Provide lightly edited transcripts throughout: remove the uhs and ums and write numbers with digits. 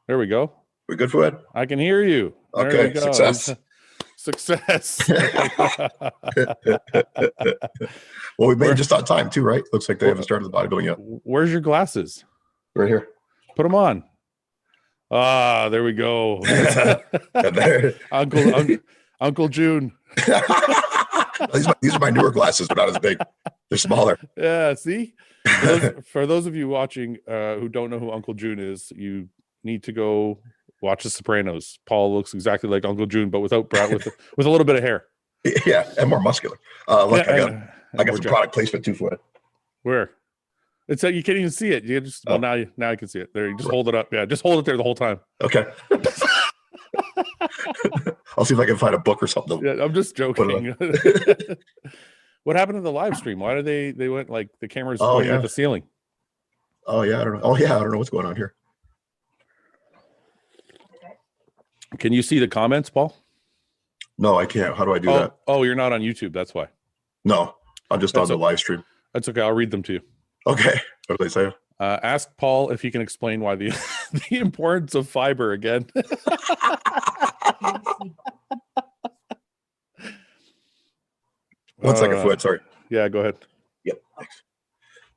There we go. We good, Fouad? I can hear you. There Okay, we go. success. Success. Well, we made it just on time too, right? Looks like they haven't started the bodybuilding yet. Where's your glasses? Right here. Put them on. Ah, there we go. Uncle June. These are my newer glasses. They're not as big. They're smaller. Yeah, see? For those of you watching who don't know who Uncle June is, you need to go watch The Sopranos. Paul looks exactly like Uncle June, but without with a little bit of hair. Yeah, and more muscular. Look, yeah, I got some product placement too for it. Where? It's like you can't even see it. You just now I can see it. There, you just hold it up. Yeah, just hold it there the whole time. Okay. I'll see if I can find a book or something. Yeah, I'm just joking. What happened to the live stream? Why did they went like the cameras pointing at the ceiling? Oh yeah, I don't know. Oh yeah, I don't know what's going on here. Can you see the comments, Paul? No, I can't. How do I do that? Oh, you're not on YouTube. That's why. No, I'm just on the live stream. That's okay. I'll read them to you. Okay. What do they say? Ask Paul if he can explain why the importance of fiber again. One second, Fouad. Sorry. Yeah, go ahead. Yep. Thanks.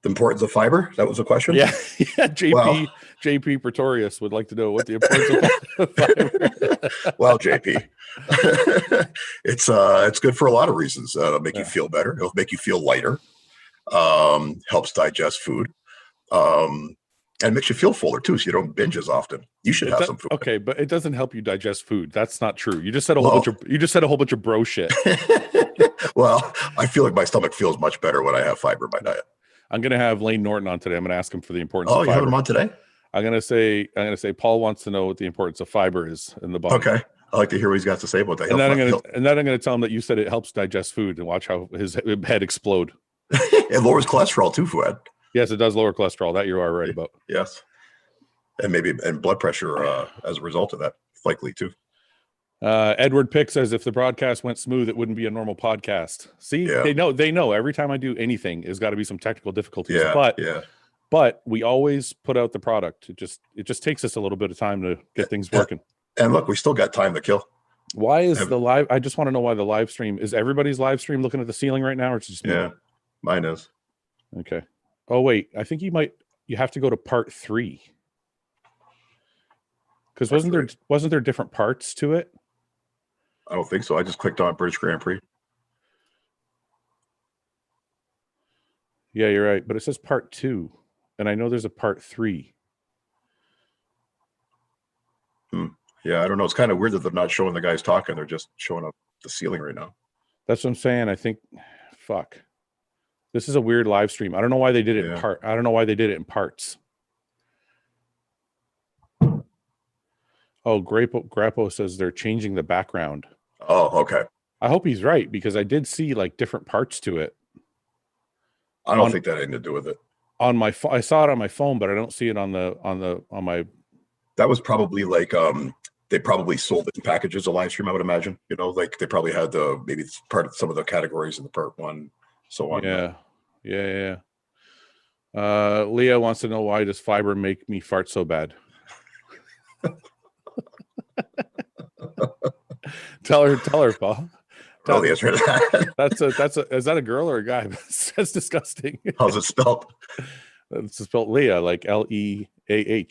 The importance of fiber? That was a question? Yeah. JP Pretorius would like to know what the importance of fiber. Well, JP, it's good for a lot of reasons. It'll make you feel better. It'll make you feel lighter. Helps digest food. And makes you feel fuller too, so you don't binge as often. You should have some food. Okay, but it doesn't help you digest food. That's not true. You just said a whole bunch of bro shit. Well, I feel like my stomach feels much better when I have fiber in my diet. I'm gonna have Lane Norton on today. I'm gonna ask him for the importance of fiber. Oh, you have him on today? I'm gonna say Paul wants to know what the importance of fiber is in the body. Okay. I like to hear what he's got to say about that. And then I'm gonna tell him that you said it helps digest food and watch how his head explode. It lowers cholesterol too, Fouad. Yes, it does lower cholesterol. That you are right about. Yes. And blood pressure as a result of that, likely too. Edward Pick says if the broadcast went smooth, it wouldn't be a normal podcast. See, they know every time I do anything, there's got to be some technical difficulties. But we always put out the product. It just takes us a little bit of time to get things working. And look, we still got time to kill. Why is the live? I just want to know why the live stream is. Everybody's live stream looking at the ceiling right now, or it's just me? Yeah, mine is. Okay. Oh wait, I think you have to go to part 3. Because wasn't there different parts to it? I don't think so. I just clicked on British Grand Prix. Yeah, you're right. But it says part 2. And I know there's a part 3. Yeah, I don't know. It's kind of weird that they're not showing the guys talking. They're just showing up the ceiling right now. That's what I'm saying. I think, fuck. This is a weird live stream. I don't know why they did it in part. I don't know why they did it in parts. Oh, Grappo says they're changing the background. Oh, okay. I hope he's right because I did see like different parts to it. I don't think that had anything to do with it. On my I saw it on my phone, but I don't see it on my. That was probably like they probably sold it in packages of live stream. I would imagine. You know, like they probably had maybe part of some of the categories in the part 1, so on. Yeah. Leah wants to know why does fiber make me fart so bad? Tell her, Paul. Tell the answer to that. Is that a girl or a guy? That's disgusting. How's it spelled? It's spelled Leah, like Leah. Yeah,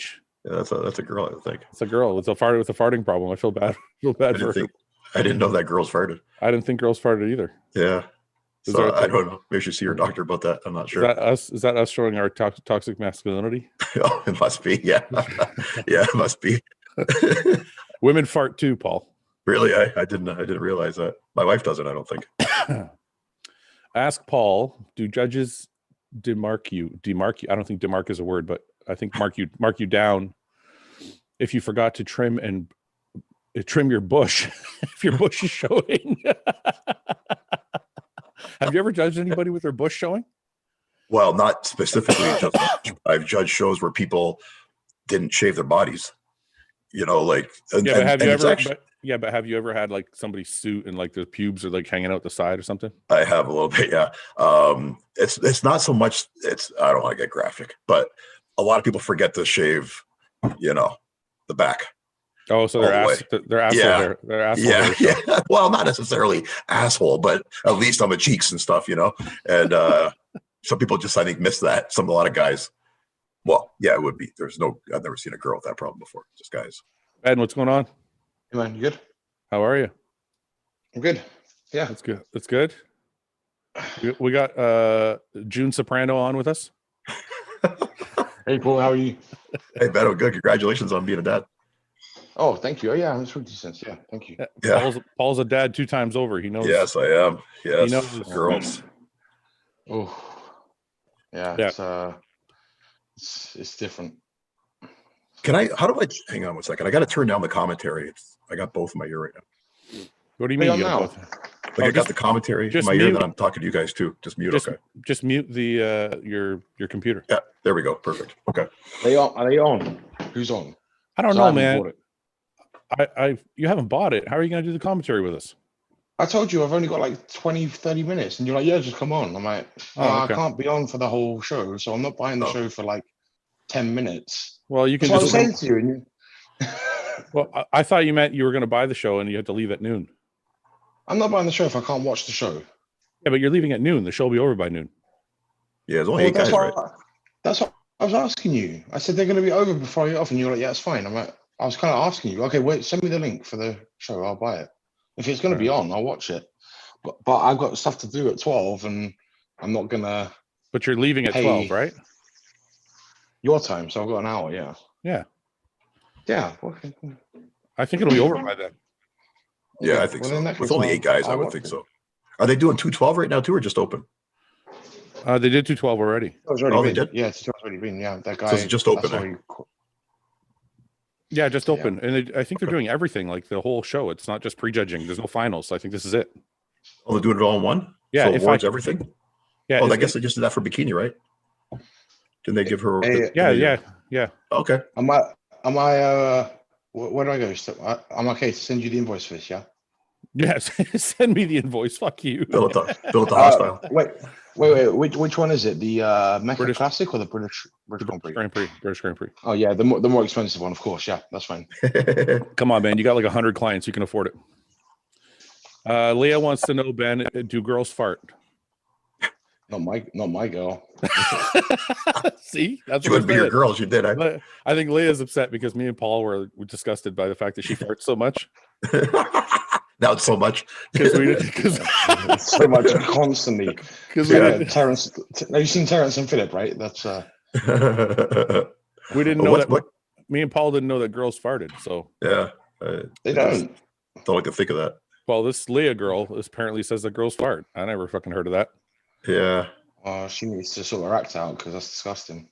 that's a girl. I think it's a girl. It's a farting problem. I feel bad. For her. I didn't know that girls farted. I didn't think girls farted either. Yeah. So I don't know. Maybe you should see your doctor about that. I'm not sure. Is that us showing our toxic masculinity? Oh, it must be. Yeah. Yeah, it must be. Women fart too, Paul. Really? I didn't realize that. My wife doesn't, I don't think. Ask Paul, do judges demark you? I don't think demark is a word, but I think mark you down if you forgot to trim your bush if your bush is showing. Have you ever judged anybody with their bush showing? Well, not specifically. I've judged shows where people didn't shave their bodies. You know, like but have you ever had like somebody's suit and like their pubes are like hanging out the side or something? I have a little bit, yeah. It's not so much. I don't want to get graphic, but a lot of people forget to shave. You know, the back. Oh, so they're asshole hair. They're asshole hair. Yeah. Well, not necessarily asshole, but at least on the cheeks and stuff, And some people just, I think, miss that. A lot of guys. Well, yeah, it would be. I've never seen a girl with that problem before. Just guys. Ben, what's going on? Hey man, you good? How are you? I'm good. Yeah, that's good. That's good. We got June Soprano on with us. Hey Paul, how are you? Hey Beto, good. Congratulations on being a dad. Oh, thank you. Oh, yeah, that's really decent. Yeah, thank you. Yeah. Paul's a dad 2 times over. He knows. Yes, I am. Yes, he knows girls. Oh, yeah. It's different. How do I hang on 1 second? I got to turn down the commentary. I got both in my ear right now. What do you mean? Now? I got the commentary in my ear that I'm talking to you guys too. Just mute. Okay. Just mute the your computer. Yeah, there we go. Perfect. Okay. Are they on? Who's on? I don't know, man. You haven't bought it. How are you going to do the commentary with us? I told you I've only got like 20, 30 minutes, and you're like, yeah, just come on. I'm like, okay. I can't be on for the whole show, so I'm not buying the show for like 10 minutes. Well, you can just say to you. Well, I thought you meant you were going to buy the show and you had to leave at noon. I'm not buying the show if I can't watch the show. Yeah, but you're leaving at noon. The show will be over by noon. Yeah, there's only 8 guys, right? That's what I was asking you. I said they're going to be over before I get off, and you're like, yeah, it's fine. I'm like, I was kind of asking you, okay, wait, send me the link for the show. I'll buy it. If it's going to be on, I'll watch it. But I've got stuff to do at 12, and I'm not going to. But you're leaving at 12, right? Your time, so I've got an hour, yeah. Yeah. Yeah. Okay. I think it'll be over by then. Yeah, I think so. With only 8 guys, I would think so. Are they doing 212 right now too, or just open? They did 212 already. They did? Yeah, 212's already been. Yeah, that guy. So it's just open. Yeah, just open. Yeah. And I think they're doing everything, like the whole show. It's not just prejudging. There's no finals. So I think this is it. Oh, they're doing it all in one? Yeah. So awards everything? Yeah. Oh, I guess they just did that for Bikini, right? Didn't they give her? Yeah. Okay. Am I, where do I go? I'm okay to send you the invoice for this, yeah? Yes. Send me the invoice. Fuck you. Bill it the hostile. Wait. Which one is it? The Mecca Classic or the British Grand Prix? British Grand Prix. Oh yeah, the more expensive one, of course. Yeah, that's fine. Come on, man. You got like 100 clients. You can afford it. Leah wants to know, Ben, do girls fart? Not my girl. See, that's she wouldn't be your girl. She did. I think Leah's upset because me and Paul were disgusted by the fact that she farts so much. Now it's so much because so much constantly. Because Terrence, have you seen Terrence and Philip? Right. That's we didn't know that. Me and Paul didn't know that girls farted. So yeah, they don't. Don't like to think of that. Well, this Leah girl apparently says that girls fart. I never fucking heard of that. Yeah. She needs to sort her act out because that's disgusting.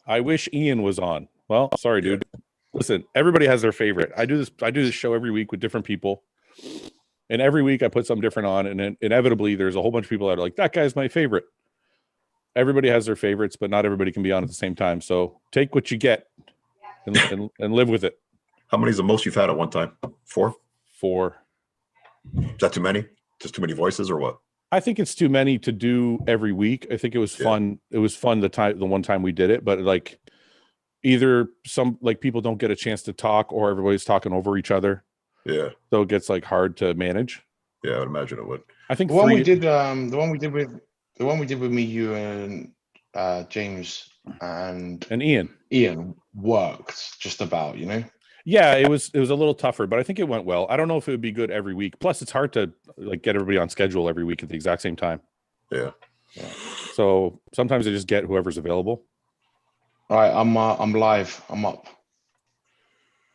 I wish Ian was on. Well, sorry, dude. Listen, everybody has their favorite. I do this show every week with different people, and every week I put something different on, and then inevitably there's a whole bunch of people that are like, that guy's my favorite. Everybody has their favorites, but not everybody can be on at the same time. So take what you get and live with it. How many is the most you've had at one time? 4? 4. Is that too many? Just too many voices, or what? I think it's too many to do every week. I think it was fun. It was fun the one time we did it, but like either some like people don't get a chance to talk, or everybody's talking over each other. Yeah. So it gets like hard to manage. Yeah, I would imagine it would. I think the one we did with me, you and James and Ian worked just about, Yeah, it was a little tougher, but I think it went well. I don't know if it would be good every week. Plus, it's hard to like get everybody on schedule every week at the exact same time. Yeah. So sometimes I just get whoever's available. All right, I'm live. I'm up.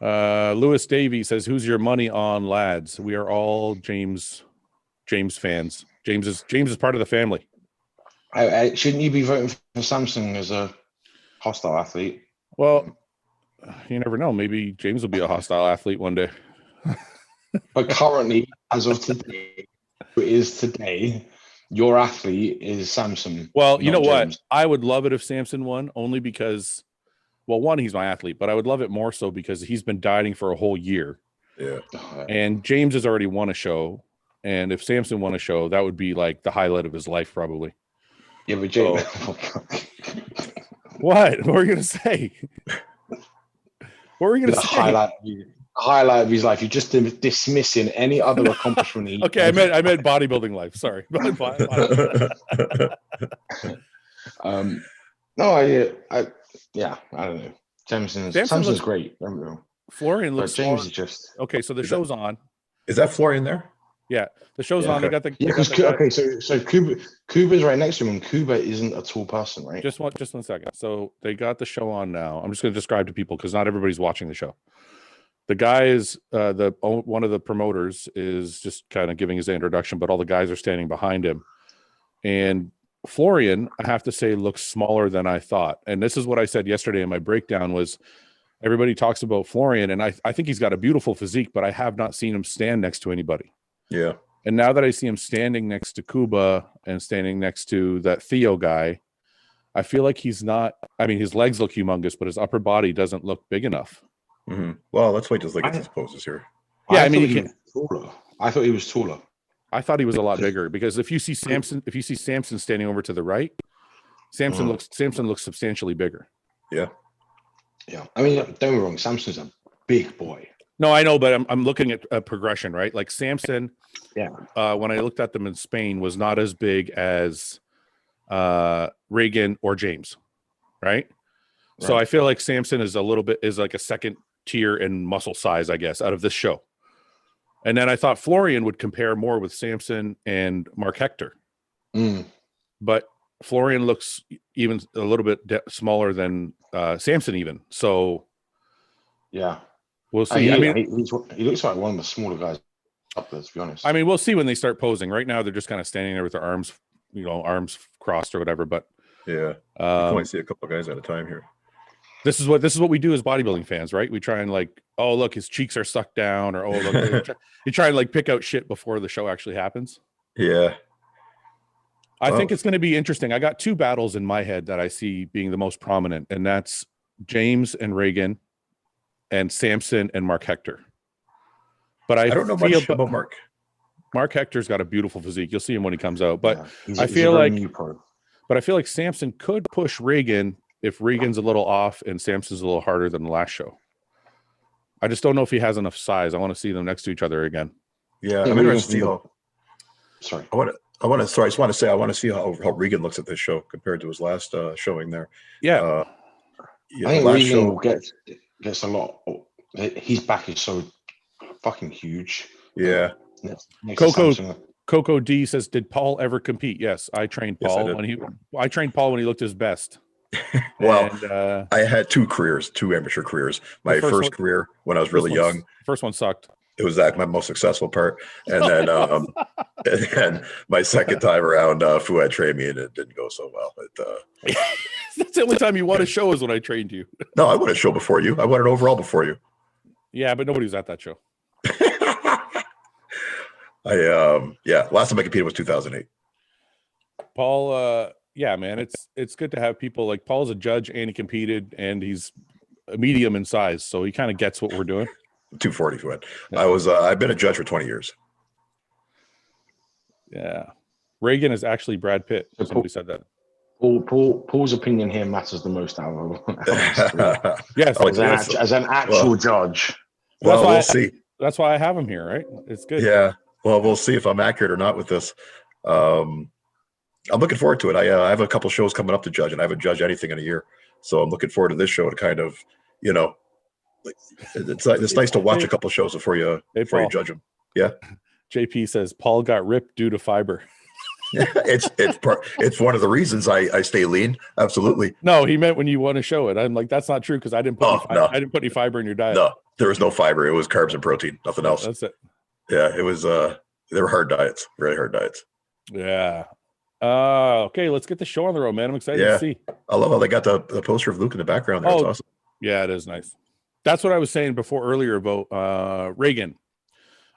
Lewis Davey says, "Who's your money on, lads? We are all James fans. James is part of the family." Shouldn't you be voting for Samsung as a hostile athlete? Well, you never know. Maybe James will be a hostile athlete one day. But currently, as of today, your athlete is Samson. Well, you know what? I would love it if Samson won, only because, well, one, he's my athlete, but I would love it more so because he's been dieting for a whole year. Yeah. And James has already won a show. And if Samson won a show, that would be like the highlight of his life, probably. Yeah, but Jay, What were you gonna say? What were you gonna say? Highlight of his life. You're just dismissing any other accomplishment. Okay, I meant bodybuilding life. Sorry. No, I don't know. Samson's great. I don't know. Florian looks. But James is just okay. So the show's on. Is that Florian there? Yeah, the show's on. Okay. So Kuba's right next to him, and Kuba isn't a tall person, right? Just one second. So they got the show on now. I'm just going to describe to people because not everybody's watching the show. The guy is one of the promoters is just kind of giving his introduction, but all the guys are standing behind him. And Florian, I have to say, looks smaller than I thought. And this is what I said yesterday in my breakdown was everybody talks about Florian, and I think he's got a beautiful physique, but I have not seen him stand next to anybody. Yeah. And now that I see him standing next to Kuba and standing next to that Theo guy, I feel like he's not. I mean, his legs look humongous, but his upper body doesn't look big enough. Mm-hmm. Well, let's wait till he gets his poses here. Yeah, I thought he was taller. I thought he was a lot bigger because if you see Samson standing over to the right, Samson looks substantially bigger. Yeah. Yeah. I mean, don't get me wrong, Samson's a big boy. No, I know, but I'm looking at a progression, right? Like Samson, when I looked at them in Spain, was not as big as Reagan or James, right? So I feel like Samson is like a second tier in muscle size, I guess, out of this show. And then I thought Florian would compare more with Samson and Mark Hector. But Florian looks even a little bit smaller than Samson even. So yeah. We'll see. He looks like one of the smaller guys up there, to be honest. I mean, we'll see when they start posing. Right now, they're just kind of standing there with their arms crossed or whatever. But yeah, you can only see a couple of guys at a time here. This is what we do as bodybuilding fans, right? We try and oh look, his cheeks are sucked down, or oh look, you try and pick out shit before the show actually happens. Yeah, I think it's going to be interesting. I got two battles in my head that I see being the most prominent, and that's James and Reagan. And Samson and Mark Hector. But I don't know much about Mark. Mark Hector's got a beautiful physique. You'll see him when he comes out. But I feel like Samson could push Reagan if Reagan's a little off and Samson's a little harder than the last show. I just don't know if he has enough size. I want to see them next to each other again. Yeah, I'm interested to see how. Sorry, I just want to see how Reagan looks at this show compared to his last showing there. Yeah, I think Reagan gets a lot. His back is so fucking huge. Yeah. Coco D says, "Did Paul ever compete?" Yes, I trained Paul I trained Paul when he looked his best. Well, I had two amateur careers. My first career when I was really young. First one sucked. It was my most successful part, and then and my second time around, Fouad trained me, and it didn't go so well. That's the only time you won a show is when I trained you. No, I won a show before you. I won it overall before you. Yeah, but nobody was at that show. Last time I competed was 2008. Paul, yeah, man, it's good to have people like Paul's a judge and he competed and he's a medium in size, so he kind of gets what we're doing. 240 Fouad. I've been a judge for 20 years. Yeah. Reagan is actually Brad Pitt. Somebody said that. Paul's opinion here matters the most out of yes, as an actual judge. Well, we'll see. That's why I have him here, right? It's good. Yeah. Well, we'll see if I'm accurate or not with this. I'm looking forward to it. I have a couple shows coming up to judge, and I haven't judged anything in a year. So I'm looking forward to this show to kind of, it's nice to watch a couple shows before you judge them. Yeah. JP says Paul got ripped due to fiber. It's one of the reasons I stay lean. Absolutely. No, he meant when you want to show it. I'm like, that's not true because I didn't put I didn't put any fiber in your diet. No, there was no fiber. It was carbs and protein, nothing else. That's it. Yeah, it was. They were hard diets, really hard diets. Yeah. Okay, let's get the show on the road, man. I'm excited to see. I love how they got the poster of Luke in the background there. It's awesome. Yeah, it is nice. That's what I was saying earlier about Reagan.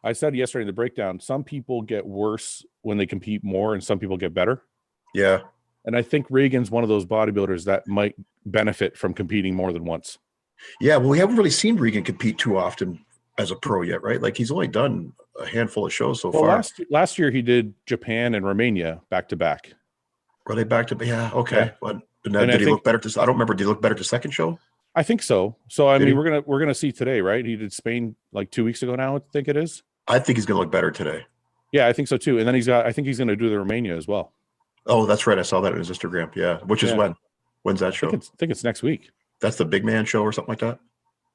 I said yesterday in the breakdown, some people get worse when they compete more and some people get better. Yeah. And I think Reagan's one of those bodybuilders that might benefit from competing more than once. Yeah, well, we haven't really seen Reagan compete too often as a pro yet, right? Like he's only done a handful of shows so far. Last year he did Japan and Romania back to back. Were they back to? Yeah, okay. Yeah. But did he look better? I don't remember. Did he look better to second show? I think so. So I mean, we're gonna see today, right? He did Spain like 2 weeks ago now. I think it is. I think he's gonna look better today. Yeah, I think so too. And then I think he's gonna do the Romania as well. Oh, that's right. I saw that on his Instagram. Yeah, which is when? When's that show? I think it's next week. That's the big man show or something like that.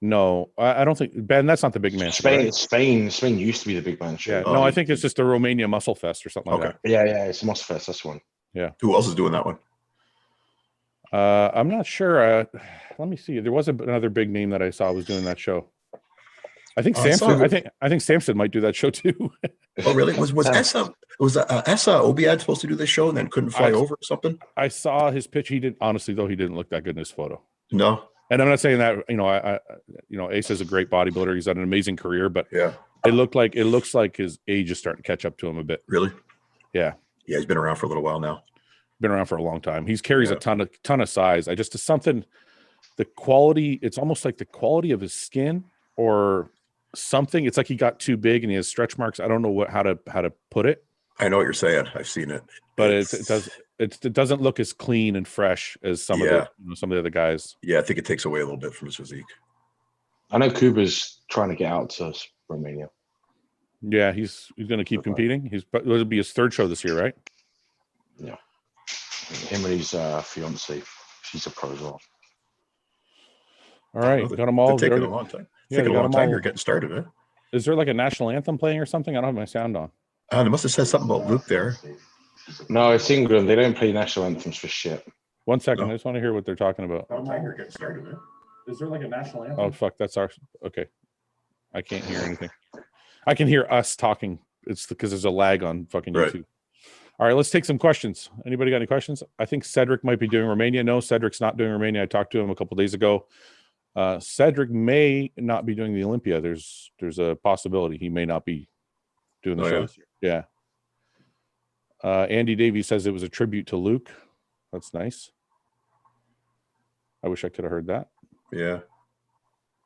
No, I don't think, Ben. That's not the big man Spain, show. Right? Spain used to be the big man show. Yeah, no, I think it's just the Romania Muscle Fest or something like that. Yeah, it's Muscle Fest. That's one. Yeah. Who else is doing that one? I'm not sure. Let me see. There was another big name that I saw was doing that show. I think Samson. I think Samson might do that show too. Oh, really? Was Essa Abiad supposed to do this show and then couldn't fly over or something? I saw his pitch. He didn't. Honestly, though, he didn't look that good in his photo. No. And I'm not saying that. Ace is a great bodybuilder. He's had an amazing career, but yeah, it looks like his age is starting to catch up to him a bit. Really? Yeah. Yeah, he's been around for a little while now. Been around for a long time. He carries a ton of size. The quality. It's almost like the quality of his skin or something. It's like he got too big and he has stretch marks. I don't know how to put it. I know what you're saying. I've seen it, but it doesn't look as clean and fresh as some of the other guys. Yeah, I think it takes away a little bit from his physique. I know Kuba's trying to get out to Romania. Yeah, he's going to keep competing. It'll be his third show this year, right? Yeah, him and his fiance. She's a pro as well. All right, got them all. Taking a long time. Taking a long time. You're getting started, eh? Is there like a national anthem playing or something? I don't have my sound on. They must have said something about Luke there. No, it's England. They don't play national anthems for shit. 1 second. No. I just want to hear what they're talking about. You're getting started, eh? Is there like a national anthem? Oh, fuck. That's our... Okay. I can't hear anything. I can hear us talking. It's because there's a lag on fucking YouTube. Right. All right, let's take some questions. Anybody got any questions? I think Cedric might be doing Romania. No, Cedric's not doing Romania. I talked to him a couple days ago. Cedric may not be doing the Olympia. There's a possibility he may not be doing the show this year. Yeah. Andy Davies says it was a tribute to Luke. That's nice. I wish I could have heard that. Yeah.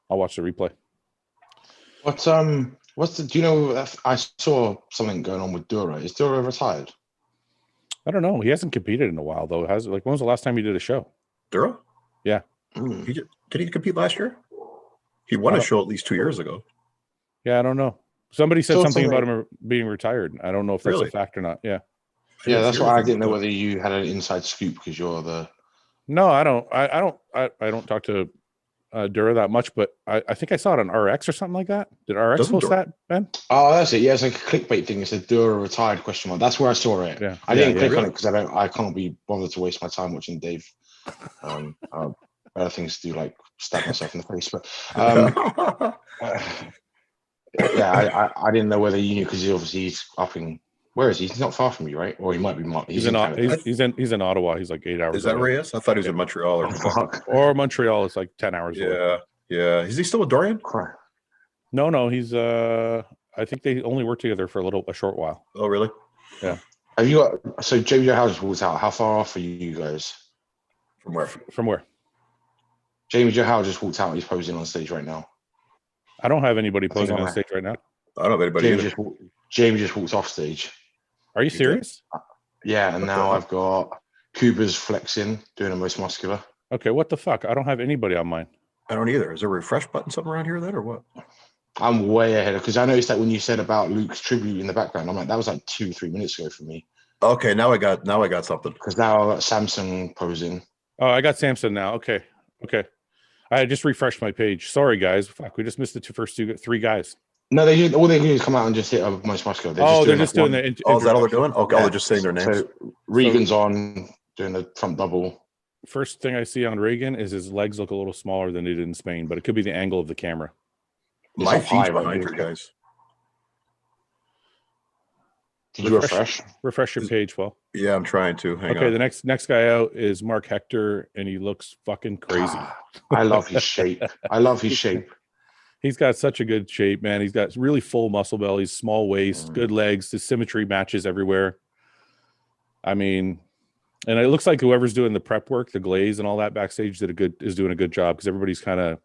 I'll watch the replay. Do you know, I saw something going on with Dura. Is Dura retired? I don't know. He hasn't competed in a while though. When was the last time he did a show? Dura? Yeah. Did he compete last year? He won a show at least 2 years ago. Yeah, I don't know. Somebody said something about him being retired. I don't know if that's a fact or not. Yeah. Yeah, that's why I didn't know whether you had an inside scoop because you're the. No, I don't. I don't talk to Dura that much, but I think I saw it on RX or something like that. Did RX post that, Ben? Oh, that's it. Yeah, it's like a clickbait thing. It said Dura retired ? That's where I saw it. Yeah. I didn't click on it because I can't be bothered to waste my time watching Dave. Other things to do, like stab myself in the face. But I didn't know whether you knew because he's up in. Where is he? He's not far from you, right? Or he might be. He's in Ottawa. He's like 8 hours. Is that where he is? I thought he was in Montreal or Montreal. It's like 10 hours. Yeah, yeah. Is he still with Dorian? No. He's. I think they only worked together for a short while. Oh, really? Yeah. Have you got? So Jamie Joe Howard walks out. How far off are you guys? From where? From where? Jamie Joe Howard just walked out. He's posing on stage right now. I don't have anybody posing on stage right now. I don't have anybody. Jamie just walked off stage. Are you serious? Yeah, and now I've got Cuba's flexing, doing the most muscular. Okay, what the fuck? I don't have anybody on mine. I don't either. Is there a refresh button something around here then, or what? I'm way ahead because I noticed that when you said about Luke's tribute in the background, I'm like, that was like 2-3 minutes ago for me. Okay, now I got something. Because now I got Samson posing. Oh, I got Samson now. Okay. I just refreshed my page. Sorry, guys. Fuck, we just missed the first 3 guys. No, all they do is come out and just hit most muscular. They're just doing the. Is that all they're doing? Okay, they're just saying their names. So Regan's on doing the front double. First thing I see on Regan is his legs look a little smaller than they did in Spain, but it could be the angle of the camera. My feet's behind you guys. Did you refresh? Refresh your page, Well. Yeah, I'm trying to. Hang on. The next guy out is Mark Hector, and he looks fucking crazy. I love his shape. He's got such a good shape, man. He's got really full muscle belly, small waist, good legs. The symmetry matches everywhere. I mean, and it looks like whoever's doing the prep work, the glaze and all that backstage is doing a good job because everybody's kind of.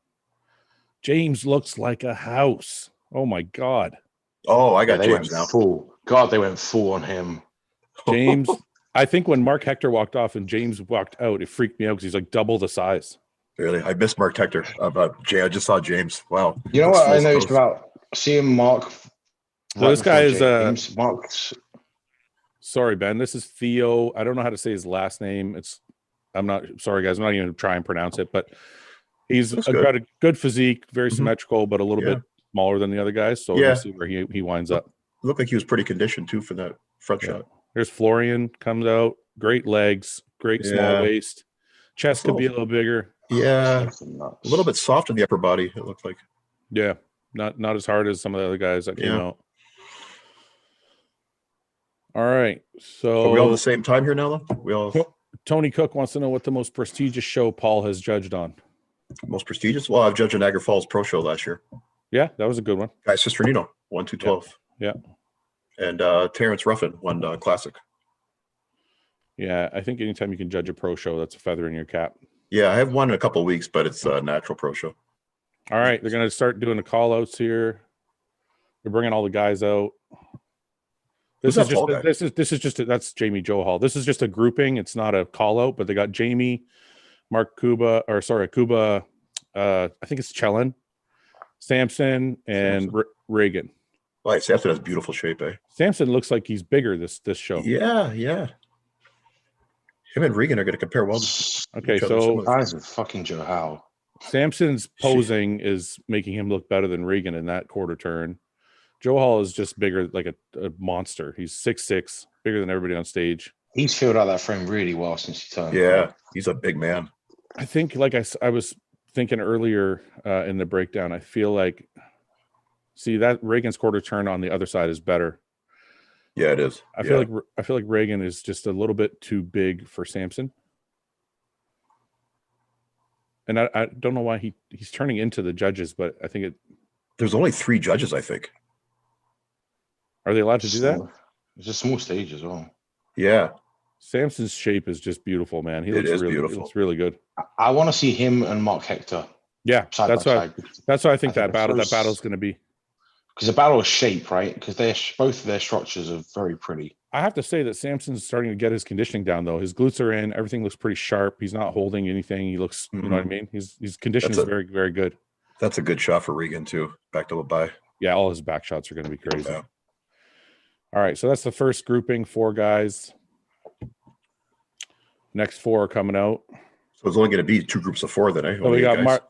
James looks like a house. Oh my God. Oh, I got James now. Full. God, they went full on him. James I think when Mark Hector walked off and James walked out, it freaked me out because he's like double the size. Really, I missed Mark Hector. I just saw James. Wow. You know what I noticed about seeing Mark? So this guy is James. Mark's. Sorry, Ben. This is Theo. I don't know how to say his last name. I'm not sorry, guys. I'm not even going to try and pronounce it, but he's got a good physique, very symmetrical, but a little bit smaller than the other guys. So we'll see where he winds up. Looked like he was pretty conditioned too for that front shot. There's Florian comes out. Great legs, great small waist. Chest could be a little bigger. Yeah, a little bit soft in the upper body. It looked like. Yeah, not as hard as some of the other guys that came out. All right, so are we all at the same time here now? Though we all. Tony Cook wants to know what the most prestigious show Paul has judged on. Most prestigious? Well, I've judged a Niagara Falls Pro Show last year. Yeah, that was a good one. Guy Sister Nino won 212. Yeah. And Terrence Ruffin won Classic. Yeah, I think anytime you can judge a pro show, that's a feather in your cap. Yeah, I have one in a couple of weeks, but it's a natural pro show. All right, they're going to start doing the call outs here. They're bringing all the guys out. That's Jamie Johal. This is just a grouping. It's not a call out, but they got Jamie, Kuba. I think it's Chellen, Samson, and Reagan. Right, Samson has beautiful shape, eh? Samson looks like he's bigger this show. Yeah. Him and Regan are going to compare well. Okay, so guys are fucking Joe. Samson's posing is making him look better than Regan in that quarter turn. Johal is just bigger, like a monster. He's 6'6", bigger than everybody on stage. He's filled out that frame really well since he turned. Yeah, he's a big man. I think, like I was thinking earlier in the breakdown, I feel like, that Reagan's quarter turn on the other side is better. Yeah, it is. I feel like Reagan is just a little bit too big for Samson. And I don't know why he's turning into the judges, but I think there's only 3 judges, I think. Are they allowed to do that? It's a small stage as well. Yeah. Samson's shape is just beautiful, man. He looks beautiful. He looks really good. I want to see him and Mark Hector. Yeah, that's what I think that battle's going to be. Because the battle is shape, right? Because both of their structures are very pretty. I have to say that Samson's starting to get his conditioning down, though. His glutes are in. Everything looks pretty sharp. He's not holding anything. He looks, you know what I mean? His condition is very, very good. That's a good shot for Regan, too. Back to Labai. Yeah, all his back shots are going to be crazy. Yeah. All right, so that's the first grouping, 4 guys. Next 4 are coming out. So it's only going to be 2 groups of 4 then, eh?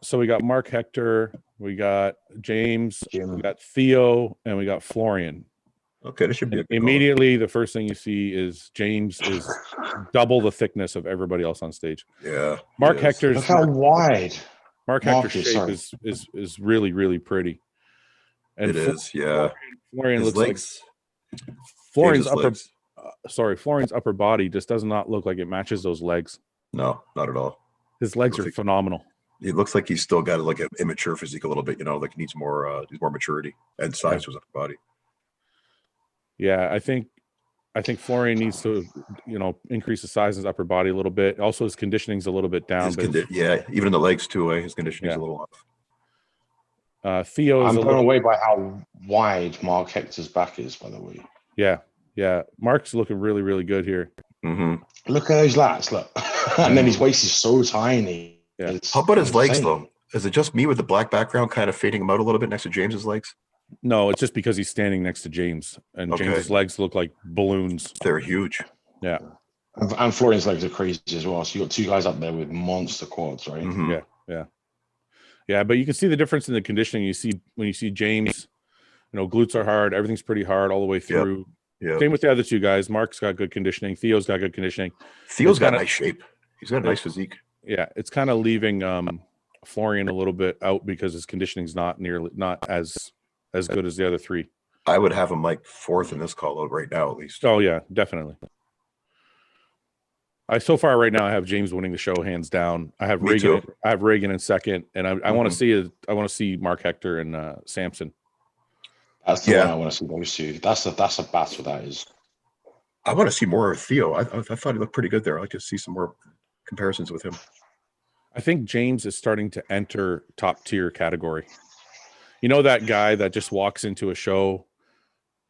So we got Mark Hector, we got James, we got Theo, and we got Florian. Okay, this should be immediately the first thing you see is James is double the thickness of everybody else on stage. Yeah. Mark Hector's look how wide. Mark Hector's shape is really, really pretty. And it is, yeah. Florian looks like Florian's upper body just does not look like it matches those legs. No, not at all. His legs are phenomenal. It looks like he's still got like an immature physique a little bit, like he needs more maturity and size to his upper body. Yeah, I think Florian needs to, increase the size of his upper body a little bit. Also, his conditioning's a little bit down. Even in the legs too. His conditioning's a little off. Theo is I'm blown away by how wide Mark Hector's back is, by the way. Yeah. Mark's looking really, really good here. Mm-hmm. Look at those lats, look. And then his waist is so tiny. Yeah. How about his legs, though? Is it just me with the black background kind of fading him out a little bit next to James's legs? No, it's just because he's standing next to James, and James's legs look like balloons. They're huge. Yeah. And Florian's legs are crazy as well. So you got 2 guys up there with monster quads, right? Mm-hmm. Yeah, but you can see the difference in the conditioning. You see when you see James, glutes are hard, everything's pretty hard all the way through. Yeah. Same with the other 2 guys. Mark's got good conditioning. Theo's got good conditioning. Theo's got nice shape. He's got a nice physique. Yeah, it's kind of leaving Florian a little bit out because his conditioning's not as good as the other 3. I would have him like 4th in this call out right now, at least. Oh yeah, definitely. So far right now I have James winning the show hands down. I have Reagan. Too. I have Reagan in second, and I want to see Mark Hector and Samson. That's the one I want to see those 2. That's a battle that is. I want to see more of Theo. I thought he looked pretty good there. I'd like to see some more comparisons with him. I think James is starting to enter top tier category. That guy that just walks into a show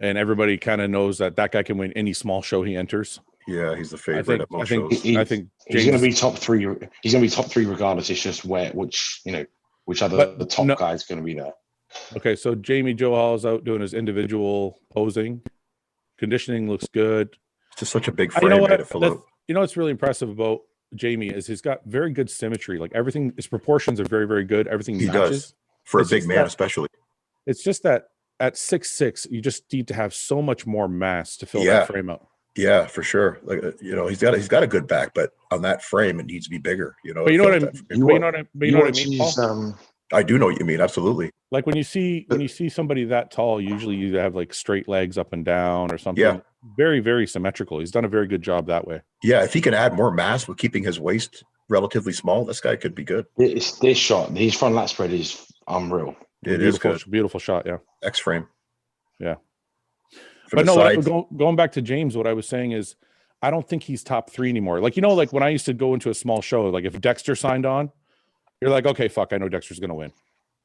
and everybody kind of knows that guy can win any small show he enters. Yeah, he's the favorite at most shows. I think he's going to be top 3. He's going to be top 3 regardless. It's just which other the top guy's going to be there. Okay, so Jamie Joe Hall's out doing his individual posing. Conditioning looks good. It's just such a big frame to fill out. You know what's really impressive about Jamie is he's got very good symmetry. Like everything, his proportions are very, very good. Everything he matches. Does for a big man, especially. It's just that at 6'6", you just need to have so much more mass to fill that frame out. Yeah, for sure. Like he's got a good back, but on that frame, it needs to be bigger. But you know what I mean. You know what I mean, Paul? I do know what you mean. Absolutely. Like when you see somebody that tall, usually you have like straight legs up and down or something. Yeah. Very, very symmetrical. He's done a very good job that way. Yeah, if he can add more mass with keeping his waist relatively small, this guy could be good. It's this shot. His front lat spread is unreal. It is good. Beautiful shot. Yeah. X frame. Yeah. But no, going back to James, what I was saying is, I don't think he's top 3 anymore. Like, like when I used to go into a small show, like if Dexter signed on, you're like, okay, fuck, I know Dexter's going to win.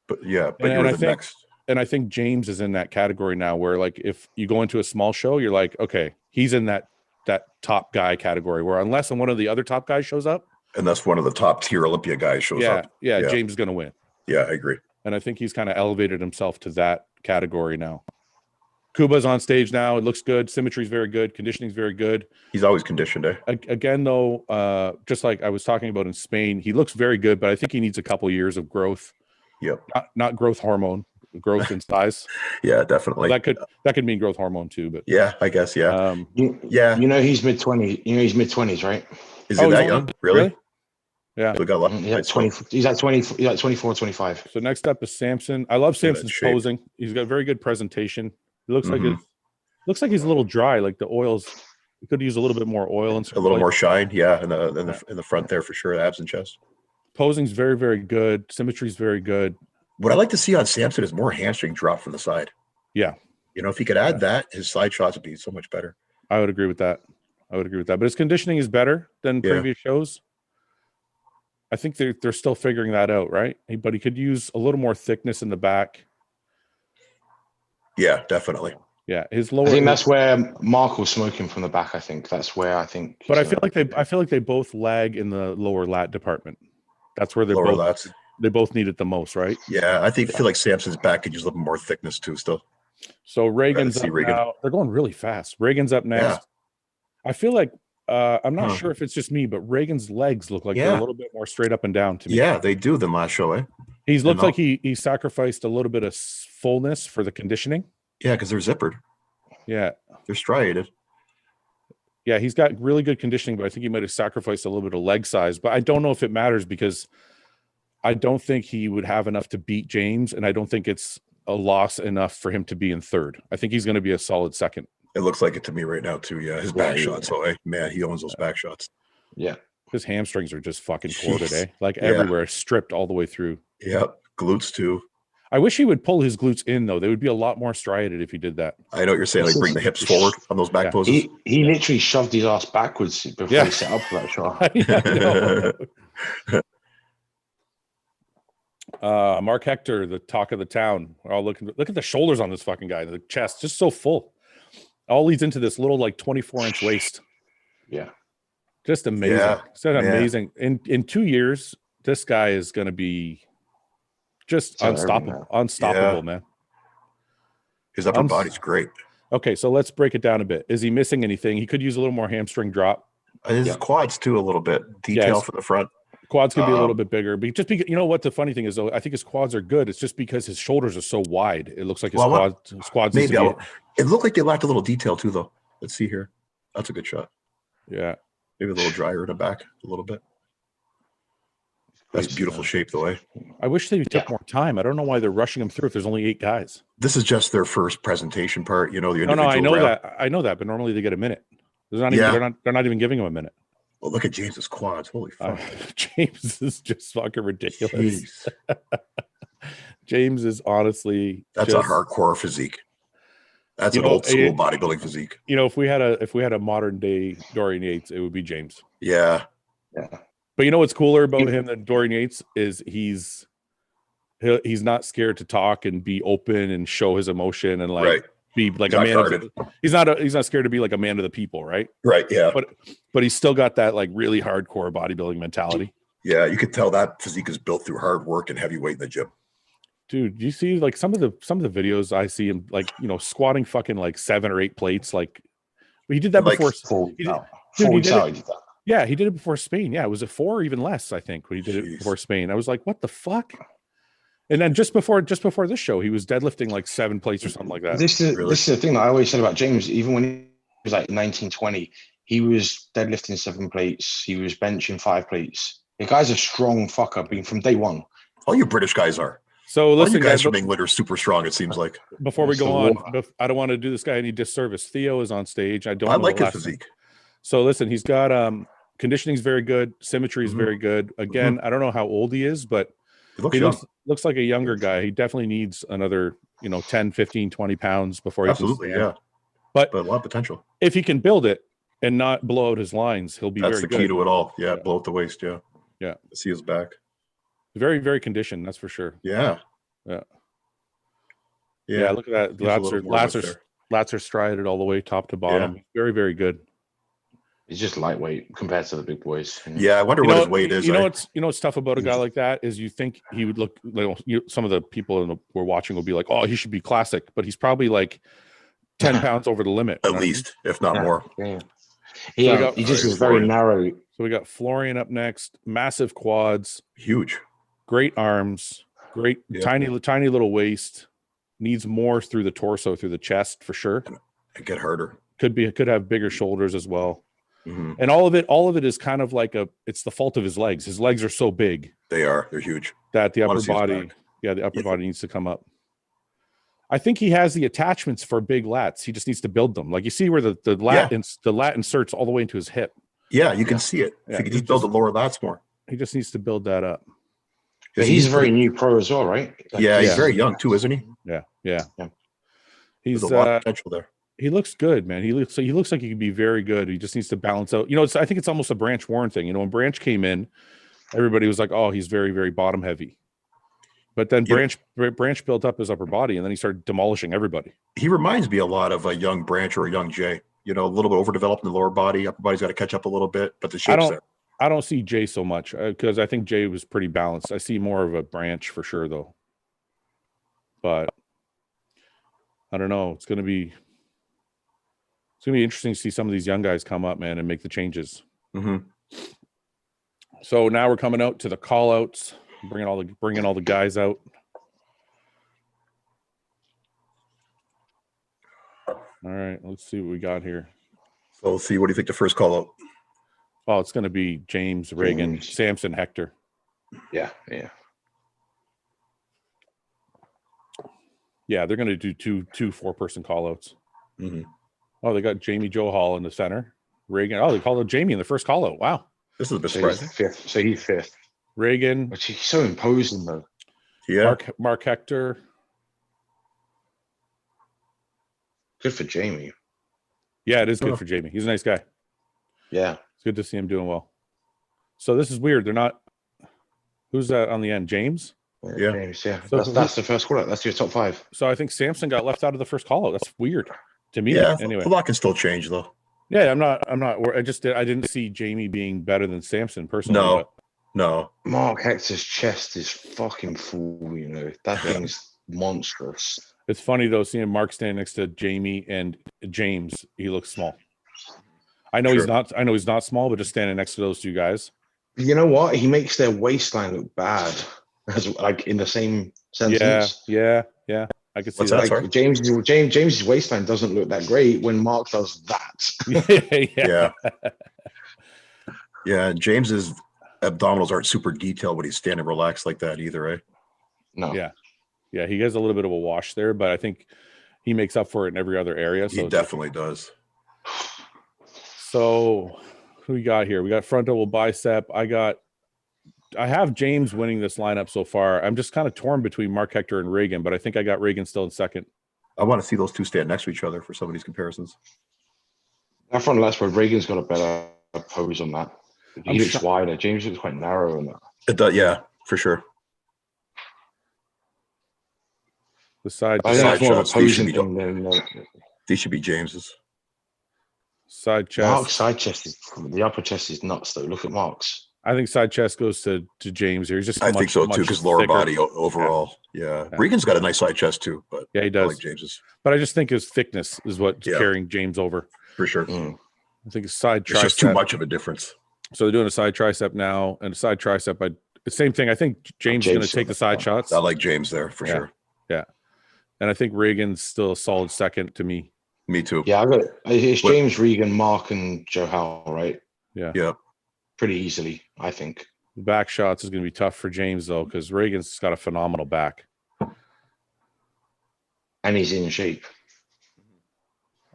But next. And I think James is in that category now where like, if you go into a small show, you're like, okay, he's in that top guy category where unless one of the other top guys shows up. And that's one of the top tier Olympia guys shows up. Yeah. James is going to win. Yeah, I agree. And I think he's kind of elevated himself to that category now. Kuba's on stage now. It looks good. Symmetry's very good. Conditioning's very good. He's always conditioned, eh? Again, though, just like I was talking about in Spain, he looks very good, but I think he needs a couple years of growth. Yep. Not growth hormone, growth in size. Yeah, definitely. That could mean growth hormone too, but yeah, I guess, yeah. He's mid-20s. He's mid-20s, right? Is he that young? Really? Yeah. We got lucky. He's at 24, 25. So next up is Samson. I love Samson's posing. He's got very good presentation. It looks like he's a little dry. Like the oils, he could use a little bit more oil and a little more shine. Yeah, in the front there for sure, abs and chest. Posing's very, very good. Symmetry's very good. What I like to see on Samson is more hamstring drop from the side. Yeah, if he could add that, his side shots would be so much better. I would agree with that. But his conditioning is better than previous shows. I think they're still figuring that out, right? But he could use a little more thickness in the back. Yeah, definitely. Yeah, his lower. I think that's where Mark was smoking from the back. I think that's where I think. But I feel like they both lag in the lower lat department. That's where they both need it the most, right? Yeah, I feel like Samson's back could use a little more thickness too. Still. So Reagan's up now. They're going really fast. Reagan's up next. Yeah. I feel like I'm not sure if it's just me, but Reagan's legs look like they're a little bit more straight up and down to me. Yeah, they do than last show, eh? He looks like he sacrificed a little bit of fullness for the conditioning. Yeah, because they're zippered. Yeah. They're striated. Yeah, he's got really good conditioning, but I think he might have sacrificed a little bit of leg size. But I don't know if it matters because I don't think he would have enough to beat James, and I don't think it's a loss enough for him to be in third. I think he's going to be a solid second. It looks like it to me right now, too. Yeah, his back shots. Oh, man, he owns those back shots. Yeah. His hamstrings are just fucking corded, eh? Like everywhere, stripped all the way through. Yep, glutes, too. I wish he would pull his glutes in, though. They would be a lot more striated if he did that. I know what you're saying. Like bring the hips forward on those back poses. He literally shoved his ass backwards before he set up for that shot. Mark Hector, the talk of the town. We're all look at the shoulders on this fucking guy. The chest, just so full. All leads into this little 24-inch waist. Yeah. Just amazing. Yeah. Amazing. In 2 years, this guy is going to be just unstoppable, man. His upper body's great. Okay, so let's break it down a bit. Is he missing anything? He could use a little more hamstring drop. His quads too, a little bit. Detail for the front. Quads could be a little bit bigger. But just because, you know what the funny thing is, though, I think his quads are good. It's just because his shoulders are so wide. It looks like his quads. Maybe it looked like they lacked a little detail too, though. Let's see here. That's a good shot. Yeah. Maybe a little drier in the back, a little bit. That's beautiful shape, though, eh? I wish they took more time. I don't know why they're rushing them through if there's only 8 guys. This is just their first presentation part, the individual I know round. that. I know that, but normally they get a minute. They're not even giving him a minute. Well, look at James's quads. Holy fuck. James is just fucking ridiculous. James is honestly a hardcore physique. That's an old school bodybuilding physique. If we had a modern day Dorian Yates, it would be James. Yeah. Yeah. But you know what's cooler about him than Dorian Yates is he's not scared to talk and be open and show his emotion and be like a man. He's not scared to be like a man of the people, right? Right. Yeah. But he's still got that like really hardcore bodybuilding mentality. Yeah, you could tell that physique is built through hard work and heavy weight in the gym. Dude, you see like some of the videos I see him like, squatting fucking like 7 or 8 plates. Like he did that before. 4 weeks out. 4 weeks out, he did that. Yeah, he did it before Spain. Yeah, was it 4 or even less? I think when he did it before Spain, I was like, "What the fuck?" And then just before this show, he was deadlifting like 7 plates or something like that. This is the thing that I always said about James. Even when he was like 19, 20, he was deadlifting 7 plates. He was benching 5 plates. The guy's a strong fucker, being from day one. All you British guys are. So listen, all you guys from England are super strong. It seems like. Before we go on, I don't want to do this guy any disservice. Theo is on stage. I like his physique. So listen, he's got conditioning's very good. Symmetry is very good. Again, I don't know how old he is, but he looks like a younger guy. He definitely needs another, 10, 15, 20 pounds before he absolutely, yeah. But a lot of potential. If he can build it and not blow out his lines, he'll be very good. That's the key to it all. Yeah, blow out the waist, yeah. Yeah. See his back. Very, very conditioned, that's for sure. Yeah. Yeah. Yeah, look at that. Lats are strided all the way top to bottom. Yeah. Very, very good. He's just lightweight compared to the big boys. Yeah, I wonder what his weight is. What's tough about a guy like that is you think he would look like some of the people we're watching will be like, oh, he should be classic, but he's probably like 10 pounds over the limit. At least, if not more. Yeah. Yeah, he just is very narrow. So we got Florian up next, massive quads, huge, great arms, great tiny little waist, needs more through the torso, through the chest for sure. And get harder. Could have bigger shoulders as well. Mm-hmm. And all of it is kind of like it's the fault of his legs. His legs are so big. They're huge. That the upper body, the upper body needs to come up. I think he has the attachments for big lats. He just needs to build them. Like you see where the lat inserts all the way into his hip. Yeah, you can see it. If he could just build the lower lats more. He just needs to build that up. But he's a very new pro as well, right? He's very young too, isn't he? Yeah. He's a lot of potential there. He looks good, man. He looks like he could be very good. He just needs to balance out. I think it's almost a Branch Warren thing. When Branch came in, everybody was like, "Oh, he's very, very bottom heavy." But then Branch built up his upper body, and then he started demolishing everybody. He reminds me a lot of a young Branch or a young Jay. A little bit overdeveloped in the lower body. Upper body's got to catch up a little bit, but the shape's there. I don't see Jay so much because I think Jay was pretty balanced. I see more of a Branch for sure, though. But I don't know. It's going to be interesting to see some of these young guys come up, man, and make the changes. Mm-hmm. So now we're coming out to the call outs, bringing all the guys out. All right, let's see what we got here. So let's see. What do you think the first call out? Oh, it's going to be James, Reagan, Samson, Hector. Yeah. Yeah, they're going to do two 4-person call outs. Mm-hmm. Oh, they got Jamie Joe Hall in the center. Reagan. Oh, they called out Jamie in the first call out. Wow. This is a bit surprising. So he's fifth. Reagan. But he's so imposing, though. Yeah. Mark Hector. Good for Jamie. Yeah, it is good for Jamie. He's a nice guy. Yeah. It's good to see him doing well. So this is weird. They're not. Who's that on the end? James? Yeah. James, yeah. So that's the first call out. That's your top 5. So I think Samson got left out of the first call out. That's weird to me. Yeah. Anyway. A lot can still change, though. Yeah, I'm not. I didn't see Jamie being better than Samson personally. No. Mark Hector's chest is fucking full. That thing's monstrous. It's funny though, seeing Mark stand next to Jamie and James. He looks small. I know he's not. I know he's not small, but just standing next to those two guys. You know what? He makes their waistline look bad, like in the same sentence. Yeah. I could see that. Like James's waistline doesn't look that great when Mark does that. Yeah. James's abdominals aren't super detailed when he's standing relaxed like that either, right? No. Yeah. He has a little bit of a wash there, but I think he makes up for it in every other area. So he definitely does. So who we got here? We got front double bicep. I have James winning this lineup so far. I'm just kind of torn between Mark Hector and Reagan, but I think I got Reagan still in second. I want to see those two stand next to each other for some of these comparisons. That front left, where Reagan's got a better pose on that. He looks wider. James looks quite narrow on that. It does, yeah, for sure. The side. I think Side that's more of a shots, these should posing be thing than these should be James's. Side chest. Mark's side chest is the upper chest is nuts though. Look at Mark's. I think side chest goes to James here. He's just I think so too, because lower thicker body overall. Yeah. Regan's got a nice side chest too, but yeah, he does. I like James's. But I just think his thickness is what's carrying James over. For sure. I think his side tricep. It's just too much of a difference. So they're doing a side tricep now and a side tricep. But the same thing. I think James is going to take the side shots. I like James there for sure. Yeah. And I think Regan's still a solid second to me. Me too. Yeah, I got it. It's James, Regan, Mark, and Joe Howe, right? Yeah. Yeah. Pretty easily, I think. The back shots is going to be tough for James though, because Regan's got a phenomenal back. And he's in shape.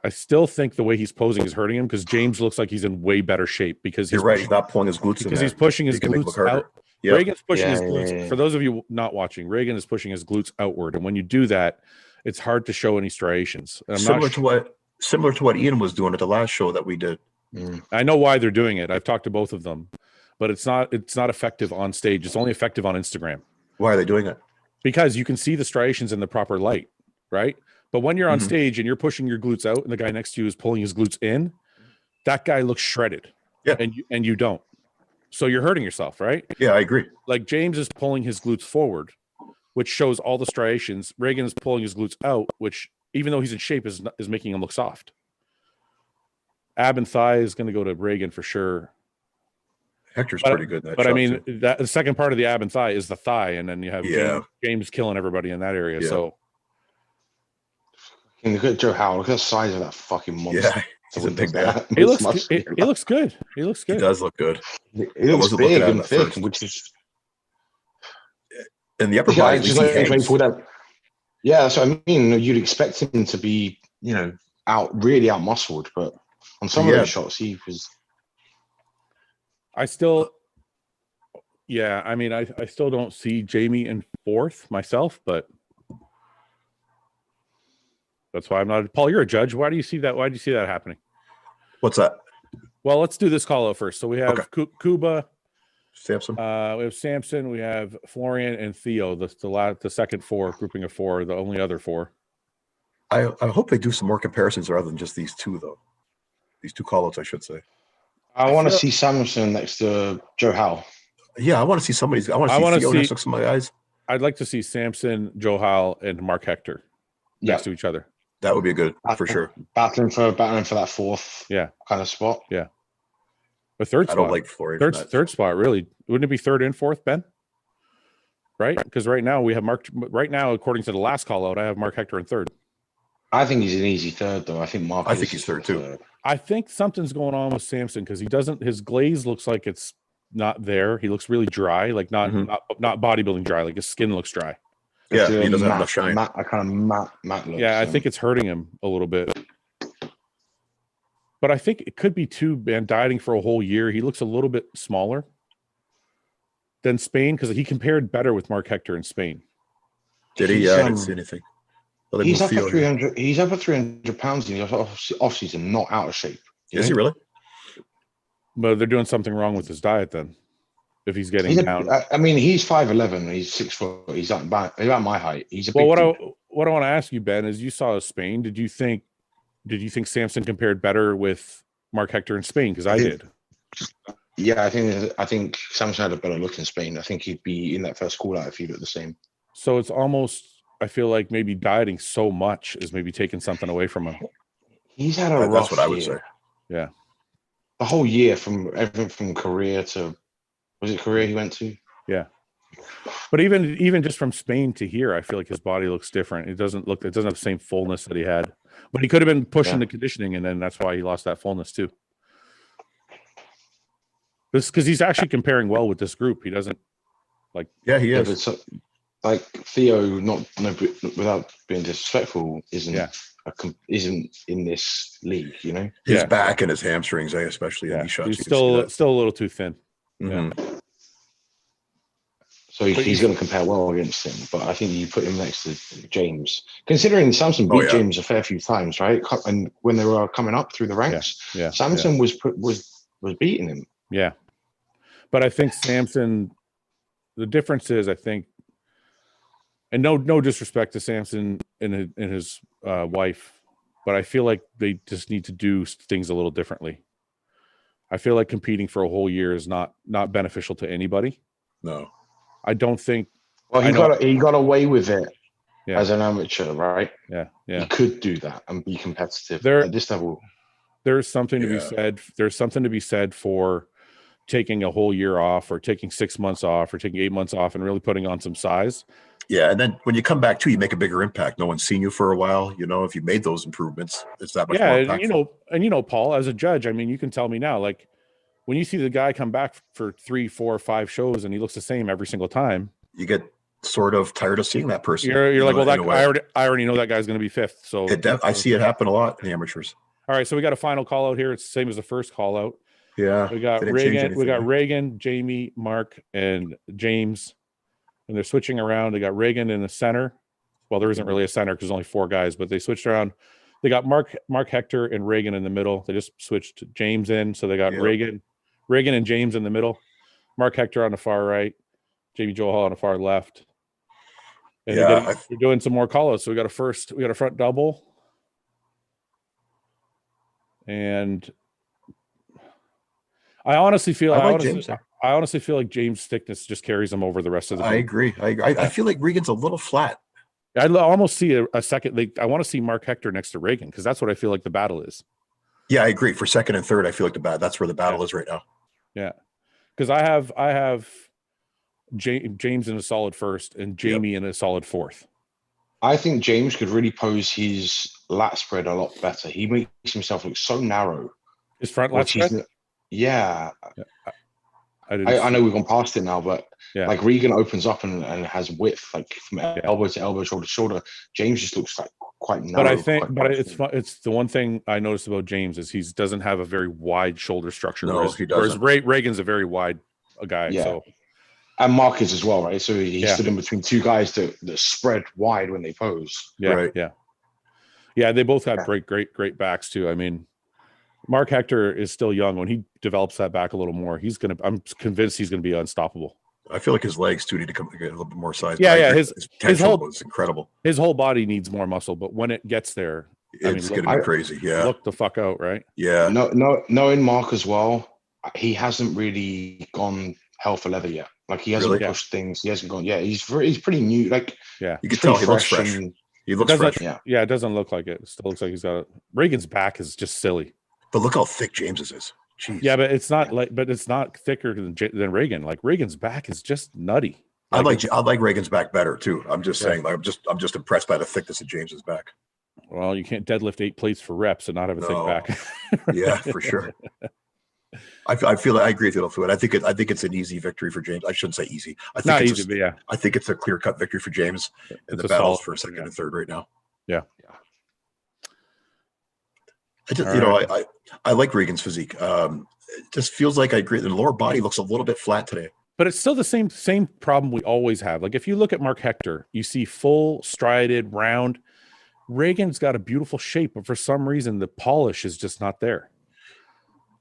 I still think the way he's posing is hurting him because James looks like he's in way better shape because you're right. He's not pulling his glutes in because he's pushing his glutes out. Yep. Regan's pushing his glutes. Yeah. For those of you not watching, Regan is pushing his glutes outward, and when you do that, it's hard to show any striations. And similar to what Ian was doing at the last show that we did. I know why they're doing it. I've talked to both of them, but it's not effective on stage. It's only effective on Instagram. Why are they doing it? Because you can see the striations in the proper light, right? But when you're on stage and you're pushing your glutes out and the guy next to you is pulling his glutes in, that guy looks shredded. Yeah. And you don't. So you're hurting yourself, right? Yeah, I agree. Like James is pulling his glutes forward, which shows all the striations. Regan is pulling his glutes out, which even though he's in shape is making him look soft. Ab and thigh is going to go to Regan for sure. Hector's pretty good. But I mean, that the second part of the ab and thigh is the thigh, and then you have James killing everybody in that area. Yeah. So look at Joe Howe. Look at the size of that fucking monster. Yeah, he's a big man. He looks good. He looks good. He does look good. He looks big and thick, which is in the upper body. Yeah, that's what I mean. You'd expect him to be, really out muscled, but on some of those shots, he was. I mean, I still don't see Jamie in fourth myself, but that's why I'm not. Paul, you're a judge. Why do you see that? Why do you see that happening? What's that? Well, let's do this call out first. So we have Kuba, Samson. We have Samson. We have Florian and Theo. The second four, grouping of four, the only other four. I hope they do some more comparisons rather than just these two, though. These two call outs, I should say. I want to see Samson next to Joe Howe. Yeah, I want to see somebody. I want to see Theo next to some of my guys. I'd like to see Samson, Joe Howe, and Mark Hector next to each other. That would be good for sure. Battling for that fourth kind of spot. Yeah. The third spot. I don't like Florian. Third spot, really. Wouldn't it be third and fourth, Ben? Right? Because right now we have right now, according to the last call out, I have Mark Hector in third. I think he's an easy third, though. I think he's third too. I think something's going on with Samson because his glaze looks like it's not there. He looks really dry, like not bodybuilding dry, like his skin looks dry. Yeah, he doesn't have enough shine. A kind of matte look. Yeah, I think it's hurting him a little bit. But I think it could be too, man, dieting for a whole year. He looks a little bit smaller than Spain because he compared better with Mark Hector in Spain. Did he? I didn't see anything. Well, he's up for 300. He's up for 300 pounds in the off season, not out of shape. Is he really? But they're doing something wrong with his diet then. If he's getting down, I mean, he's 5'11". He's 6 foot. He's about my height. He's a big what I want to ask you, Ben, is you saw Spain. Did you think Samson compared better with Mark Hector in Spain? Because I did. Yeah, I think Samson had a better look in Spain. I think he'd be in that first call out if he looked the same. So it's almost. I feel like maybe dieting so much is maybe taking something away from him. He's had a rough year. That's what I would say. Yeah. The whole year from everything from Korea to, was it Korea he went to? Yeah. But even just from Spain to here, I feel like his body looks different. It doesn't have the same fullness that he had. But he could have been pushing the conditioning, and then that's why he lost that fullness too. This because he's actually comparing well with this group. He doesn't like. Yeah, he is. Like Theo, without being disrespectful, isn't in this league, His back and his hamstrings, especially in these shots. He's still a little too thin. Mm-hmm. Yeah. So he's going to compare well against him, but I think you put him next to James, considering Samson beat James a fair few times, right? And when they were coming up through the ranks, Samson was beating him. Yeah, but I think Samson. The difference is, I think. And no disrespect to Samson and his wife, but I feel like they just need to do things a little differently. I feel like competing for a whole year is not beneficial to anybody. No, I don't think. Well, he got away with it as an amateur, right? Yeah. He could do that and be competitive at this level. There's something to be said. There's something to be said for taking a whole year off, or taking 6 months off, or taking 8 months off, and really putting on some size. Yeah, and then when you come back too, you make a bigger impact. No one's seen you for a while. You know, if you made those improvements, it's that much more impactful. And Paul, as a judge, I mean, you can tell me now, like when you see the guy come back for 3, 4, 5 shows and he looks the same every single time, you get sort of tired of seeing that person. You're like, well, I already know that guy's going to be fifth. So I see it happen a lot in the amateurs. All right, so we got a final call out here. It's the same as the first call out. Yeah, we got Reagan, Jamie, Mark, and James, and they're switching around. They got Reagan in the center. Well, there isn't really a center because there's only 4 guys, but they switched around. They got Mark, Hector, and Reagan in the middle. They just switched James in, so they got Reagan, and James in the middle. Mark Hector on the far right, Jamie Joel Hall on the far left. And we're doing some more call-outs. So we got a front double, and I honestly feel like James' thickness just carries him over the rest of the group. I agree. I feel like Regan's a little flat. I'd almost see a second. I want to see Mark Hector next to Reagan, because that's what I feel like the battle is. Yeah, I agree. For second and third, I feel like that's where the battle is right now. Yeah, because I have James in a solid first and Jamie in a solid fourth. I think James could really pose his lat spread a lot better. He makes himself look so narrow. His front lat spread? Yeah. I know we've gone past it now, but like Regan opens up and has width, like from elbow to elbow, shoulder to shoulder. James just looks like quite narrow. But I think, it's the one thing I noticed about James is he doesn't have a very wide shoulder structure. No, he doesn't. Whereas Reagan's a very wide guy. Yeah. So. And Mark is as well, right? So he stood in between 2 guys that spread wide when they pose. Yeah, right. Yeah. They both have great backs too. I mean, Mark Hector is still young. When he develops that back a little more, I'm convinced he's gonna be unstoppable. I feel like his legs too need to get a little bit more size. Yeah. His whole was incredible. His whole body needs more muscle, but when it gets there, it's gonna be crazy. Yeah. Look the fuck out, right? Yeah. No, knowing Mark as well, he hasn't really gone hell for leather yet. Like he hasn't pushed things. He hasn't gone. Yeah, he's pretty new. Like you can tell he looks fresh. He looks fresh. Yeah, it doesn't look like it. It still looks like he's got Reagan's back is just silly. But look how thick James's is. Jeez. Yeah, but it's not it's not thicker than Reagan. Like Reagan's back is just nutty. I like Reagan's back better too. I'm just saying. Like I'm just impressed by the thickness of James's back. Well, you can't deadlift 8 plates for reps and not have a thick back. Yeah, for sure. I feel I agree with you, Fouad. I think it's an easy victory for James. I shouldn't say easy. I think it's easy, but I think it's a clear-cut victory for James in the battles for second and third right now. Yeah. I like Regan's physique. It just feels like I agree. The lower body looks a little bit flat today. But it's still the same problem we always have. Like if you look at Mark Hector, you see full, strided, round. Reagan's got a beautiful shape, but for some reason the polish is just not there.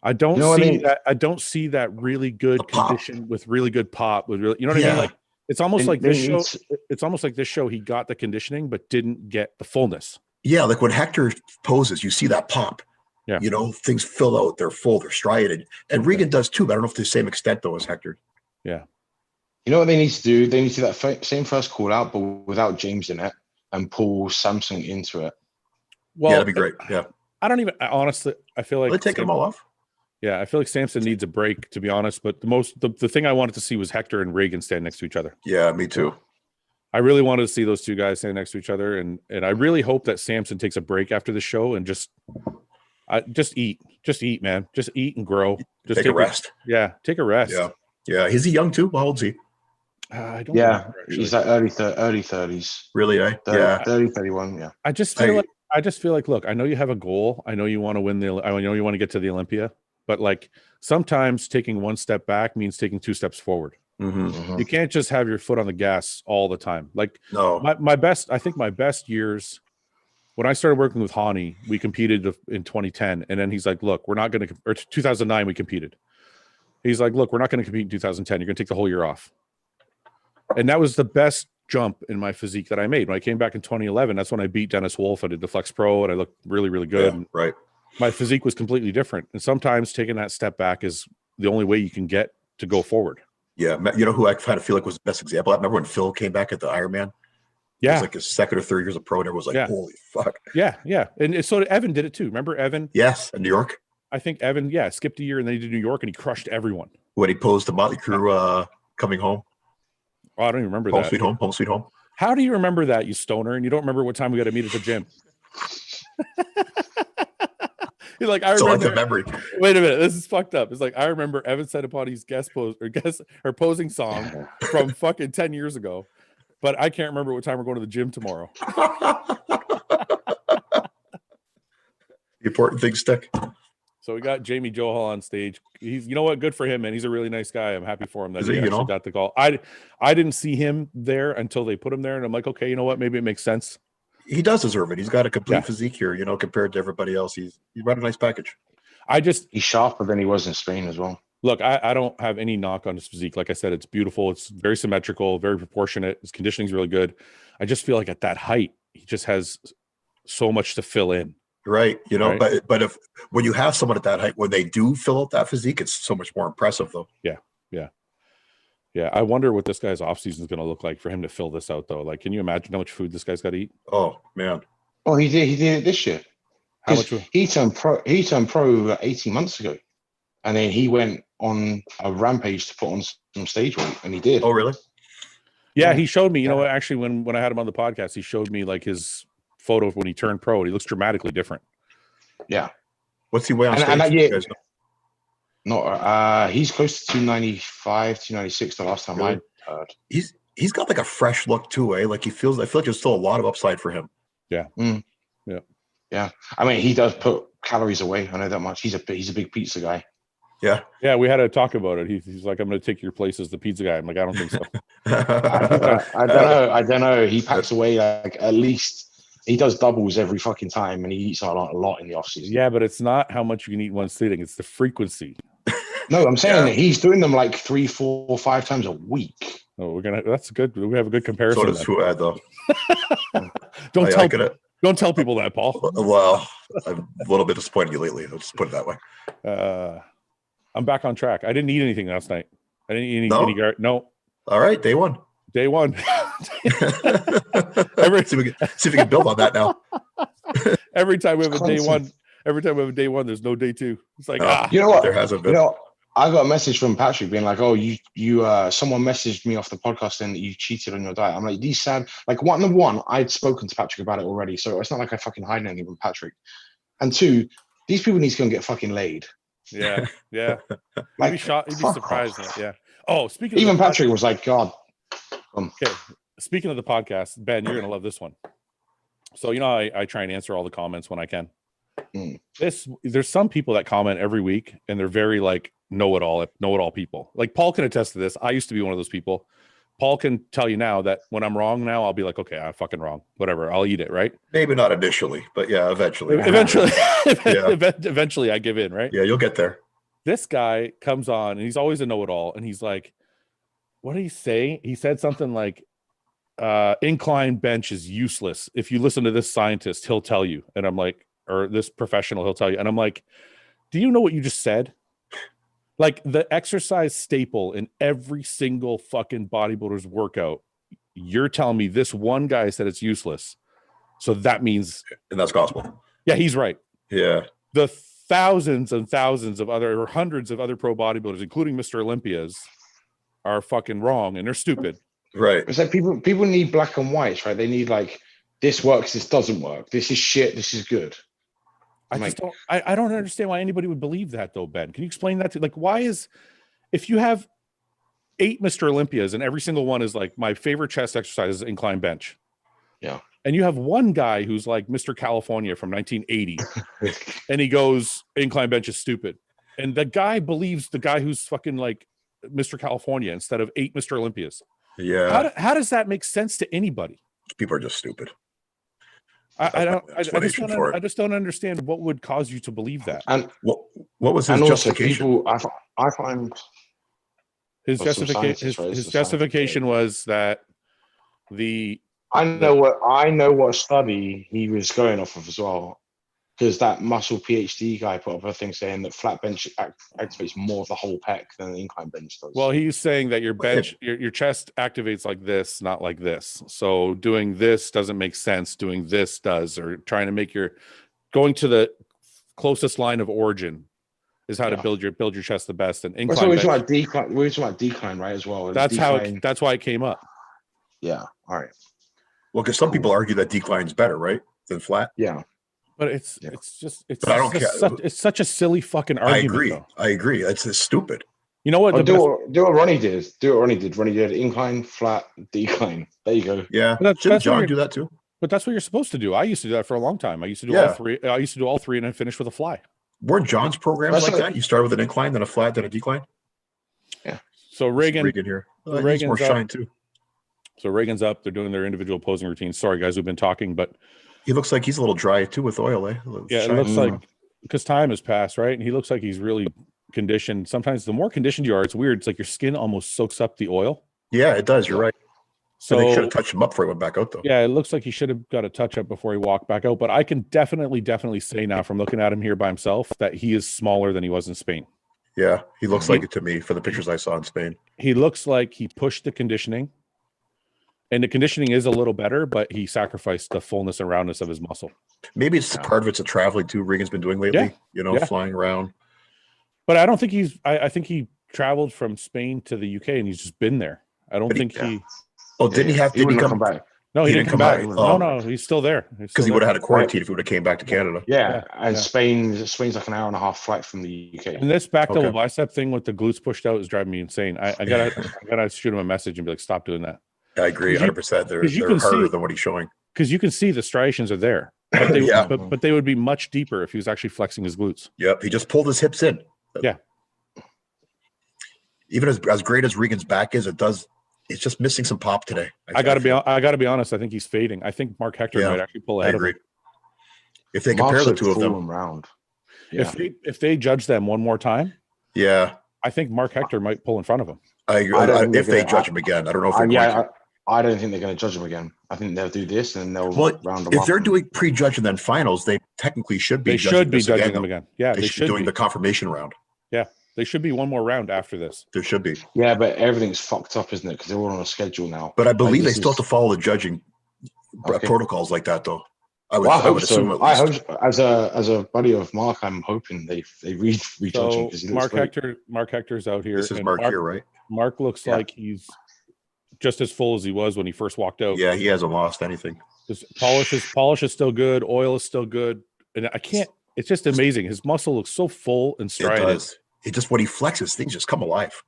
I don't see that really good condition with really good pop with really, you know what I mean? Like it's almost like this show. It's almost like this show. He got the conditioning, but didn't get the fullness. Yeah, like when Hector poses, you see that pop. Yeah, you know, things fill out. They're full. They're striated, and Regan does too. But I don't know if to the same extent though as Hector. Yeah. You know what they need to do? They need to do that same first call out, but without James in it, and pull Samson into it. Well, that'd be great. Yeah. Honestly, I feel like they're taking them all off. Yeah, I feel like Samson needs a break, to be honest. But the thing I wanted to see was Hector and Reagan stand next to each other. Yeah, me too. I really wanted to see those 2 guys stand next to each other, and I really hope that Samson takes a break after the show and just eat, man, just eat and grow. Just take a rest. Take a rest. Yeah. Is he young too? How old is he? I don't know. He's like early 30s. Really? 30, 31. Yeah. I just feel like, look, I know you have a goal. I know you want to win I know you want to get to the Olympia, but like sometimes taking 1 step back means taking 2 steps forward. You can't just have your foot on the gas all the time. Like my best years when I started working with Hani, we competed in 2010, and then he's like, look, we're not going to, or 2009 we competed. He's like, look, we're not going to compete in 2010. You're going to take the whole year off. And that was the best jump in my physique that I made when I came back in 2011. That's when I beat Dennis Wolf. I did the Flex Pro, and I looked really, really good. Yeah, right. My physique was completely different. And sometimes taking that step back is the only way you can get to go forward. Yeah, you know who I kind of feel like was the best example? I remember when Phil came back at the Ironman. Yeah, it was like his second or third years of pro, and everyone was like, "Holy fuck!" Yeah, and so Evan did it too. Remember Evan? Yes, in New York. I think Evan, skipped a year and then he did New York, and he crushed everyone. When he posed to Motley Crue, coming home. Oh, I don't even remember Home that. Sweet Home, Home Sweet Home. How do you remember that, you stoner? And you don't remember what time we got to meet at the gym? He's like, I remember. Selective memory. Wait a minute, this is fucked up. It's like, I remember Evan said upon his posing song from fucking 10 years ago, but I can't remember what time we're going to the gym tomorrow. The important things stick. So we got Jamie Johal on stage. He's, you know what, good for him, man. He's a really nice guy. I'm happy for him that he actually got the call. I didn't see him there until they put him there, and I'm like, okay, you know what, maybe it makes sense. He does deserve it. He's got a complete physique here, you know, compared to everybody else. He's run a nice package. He's sharper than he was in Spain as well. Look, I don't have any knock on his physique. Like I said, it's beautiful. It's very symmetrical, very proportionate. His conditioning's really good. I just feel like at that height, he just has so much to fill in. Right. You know, but if when you have someone at that height, when they do fill out that physique, it's so much more impressive though. Yeah. I wonder what this guy's off season is going to look like for him to fill this out though. Like, can you imagine how much food this guy's got to eat? Oh man. Oh, he did it this year. How much? He turned pro 18 months ago, and then he went on a rampage to put on some stage weight, and he did. Oh really? Yeah, he showed me. You know what? Actually, when I had him on the podcast, he showed me like his photo of when he turned pro, and he looks dramatically different. Yeah. What's he weigh on stage? And that year, he's close to 295, 296 the last time I heard. He's got like a fresh look too, eh? Like I feel like there's still a lot of upside for him. Yeah. Yeah. I mean, he does put calories away. I know that much. He's a big pizza guy. Yeah. Yeah, we had to talk about it. He's like, I'm going to take your place as the pizza guy. I'm like, I don't think so. I don't know. He packs away like at least. He does doubles every fucking time, and he eats a lot in the off season. Yeah, but it's not how much you can eat one sitting; it's the frequency. No, I'm saying that he's doing them like 3, 4, 5 times a week. Oh, that's good. We have a good comparison. So does Fouad, though. Don't tell people that, Paul. Well, I'm a little bit disappointed you lately. Let's put it that way. I'm back on track. I didn't eat anything last night. I didn't eat any. No. All right, day one. Day one. see if we can build on that now. Every time we have a day one, there's no day two. It's like you know what? There hasn't been. You know, I got a message from Patrick being like, "Oh, you someone messaged me off the podcast saying that you cheated on your diet." I'm like, these sad. Like, one, I'd spoken to Patrick about it already, so it's not like I fucking hide anything from Patrick. And 2, these people need to go and get fucking laid. Yeah. Like, you'd be surprised. Yeah. Oh, speaking. Even Patrick was like, "God." Okay. Speaking of the podcast, Ben, you're gonna love this one. So you know, I try and answer all the comments when I can. There's some people that comment every week, and they're very like know-it-all people. Like Paul can attest to this. I used to be one of those people. Paul can tell you now that when I'm wrong now, I'll be like, okay, I'm fucking wrong. Whatever, I'll eat it, right? Maybe not initially, but yeah, eventually. Eventually I give in, right? Yeah, you'll get there. This guy comes on, and he's always a know-it-all, and he's like, what did he say? He said something like, incline bench is useless. If you listen to this scientist, he'll tell you. And I'm like, or this professional, he'll tell you. And I'm like, do you know what you just said? Like the exercise staple in every single fucking bodybuilder's workout, you're telling me this one guy said it's useless. So that means. And that's gospel. Yeah, he's right. Yeah. The thousands and thousands of other, or hundreds of other pro bodybuilders, including Mr. Olympias, are fucking wrong, and they're stupid. Right. It's like people need black and whites, right? They need like, this works, this doesn't work. This is shit, this is good. I don't understand why anybody would believe that though, Ben. Can you explain that to, like, why is, if you have 8 Mr. Olympias and every single one is like, my favorite chest exercise is incline bench. Yeah. And you have one guy who's like Mr. California from 1980 and he goes, incline bench is stupid. And the guy believes the guy who's fucking like Mr. California instead of 8 Mr. Olympias. Yeah. How does that make sense to anybody? People are just stupid. I just don't understand what would cause you to believe that. And what was his justification? I find his justification was that I know what study he was going off of as well, because that muscle PhD guy put up a thing saying that flat bench activates more of the whole pec than the incline bench does. Well, he's saying that your bench, your chest activates like this, not like this. So doing this doesn't make sense. Doing this does, or trying to make going to the closest line of origin is how to build your chest the best. And incline. We're talking about decline. We're talking about decline, right? As well. That's decline. That's why it came up. Yeah. All right. Well, because some people argue that decline's better, right, than flat. Yeah. But it's I don't care. It's such a silly fucking argument. I agree. It's stupid. You know what? Do what Ronnie did. Ronnie did incline, flat, decline. There you go. Yeah. Shouldn't John do that too? But that's what you're supposed to do. I used to do that for a long time. I used to do all three. I used to do all three and then finish with a fly. Weren't John's programs like that? You start with an incline, then a flat, then a decline. Yeah. So Reagan here. Reagan's more shine too. So Reagan's up. They're doing their individual posing routines. Sorry, guys, we've been talking, but he looks like he's a little dry too with oil, eh? Yeah, it looks like because time has passed, right? And he looks like he's really conditioned. Sometimes the more conditioned you are, it's weird. It's like your skin almost soaks up the oil. Yeah, it does. You're right. So they should have touched him up before he went back out, though. Yeah, it looks like he should have got a touch up before he walked back out. But I can definitely say now from looking at him here by himself that he is smaller than he was in Spain. Yeah, he looks like it to me for the pictures I saw in Spain. He looks like he pushed the conditioning. And the conditioning is a little better, but he sacrificed the fullness and roundness of his muscle. Maybe it's part of it's a traveling too. Regan's been doing lately, flying around. But I don't think I think he traveled from Spain to the UK and he's just been there. I don't think he. Oh, didn't he have to come back? No, he didn't come back. No, he's still there. Because he would have had a quarantine if he would have came back to Canada. Yeah, and Spain's like an hour and a half flight from the UK. And this back double bicep thing with the glutes pushed out is driving me insane. I gotta shoot him a message and be like, stop doing that. I agree 100%. They're harder than what he's showing. Because you can see the striations are there. But they would be much deeper if he was actually flexing his glutes. Yep, he just pulled his hips in. Yeah. Even as great as Regan's back is, it's just missing some pop today. I gotta be honest. I think he's fading. I think Mark Hector might actually pull ahead of him. If they compare the two of them, if they judge them one more time, I think Mark Hector might pull in front of him. I agree. If they judge him again, I don't know if they're I don't think they're going to judge him again. I think they'll do this and they'll round them if up. They're doing pre-judge and then finals, they technically should be. They should be judging them again. Yeah, they should be doing the confirmation round. Yeah, they should be one more round after this. There should be. Yeah, but everything's fucked up, isn't it? Because they're all on a schedule now. But I believe they still have to follow the judging protocols like that, though. I would assume. I hope, as a buddy of Mark, I'm hoping they rejudge him because he looks great. Mark Hector's out here. This is Mark here, right? Mark looks like he's just as full as he was when he first walked out. Yeah, he hasn't lost anything. His polish is still good. Oil is still good. And I can't. It's just amazing. His muscle looks so full and striated. It does. It just when he flexes, things just come alive.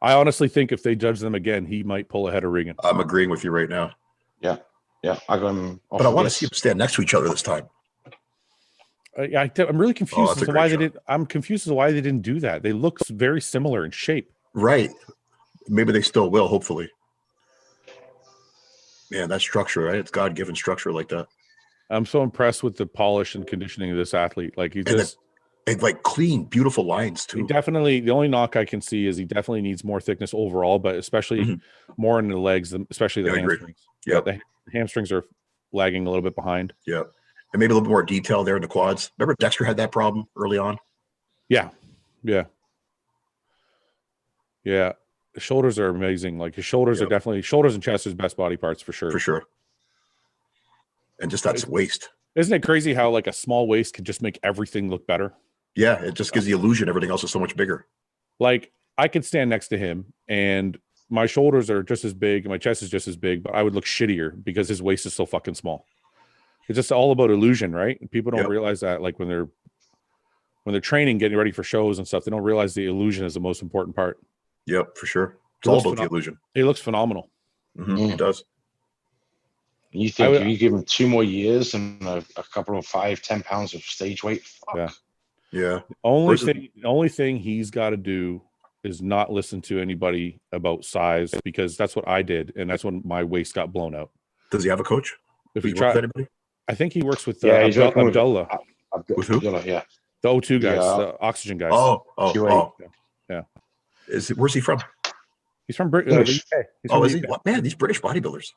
I honestly think if they judge them again, he might pull ahead of Regan. I'm agreeing with you right now. Yeah. I got him. But I want to see them stand next to each other this time. I'm really confused as to why they did. I'm confused as to why they didn't do that. They look very similar in shape. Right. Maybe they still will. Hopefully. Man, that structure, right? It's God-given structure like that. I'm so impressed with the polish and conditioning of this athlete. Like he just like clean, beautiful lines too. He definitely. The only knock I can see is he definitely needs more thickness overall, but especially more in the legs, especially the hamstrings. Yeah, the hamstrings are lagging a little bit behind. Yeah, and maybe a little bit more detail there in the quads. Remember Dexter had that problem early on. Yeah. The shoulders are amazing. Like his shoulders are definitely shoulders and chest is best body parts for sure. For sure. And just that's waist. Isn't it crazy how like a small waist can just make everything look better? Yeah, it just gives the illusion everything else is so much bigger. Like I could stand next to him and my shoulders are just as big and my chest is just as big, but I would look shittier because his waist is so fucking small. It's just all about illusion, right? And people don't realize that like when they're training, getting ready for shows and stuff, they don't realize the illusion is the most important part. Yep, for sure. It's all about the illusion. He looks phenomenal. He does. You think if you give him 2 more years and a couple of 5-10 pounds of stage weight? Fuck. Yeah. The only thing he's got to do is not listen to anybody about size because that's what I did, and that's when my waist got blown out. Does he have a coach? If he tries, anybody? I think he works with he's Abdullah. With who? Yeah. The O2 guys, the oxygen guys. Oh. Yeah. Where's he from? He's from the UK. He's from is the he? UK. What, man, these British bodybuilders.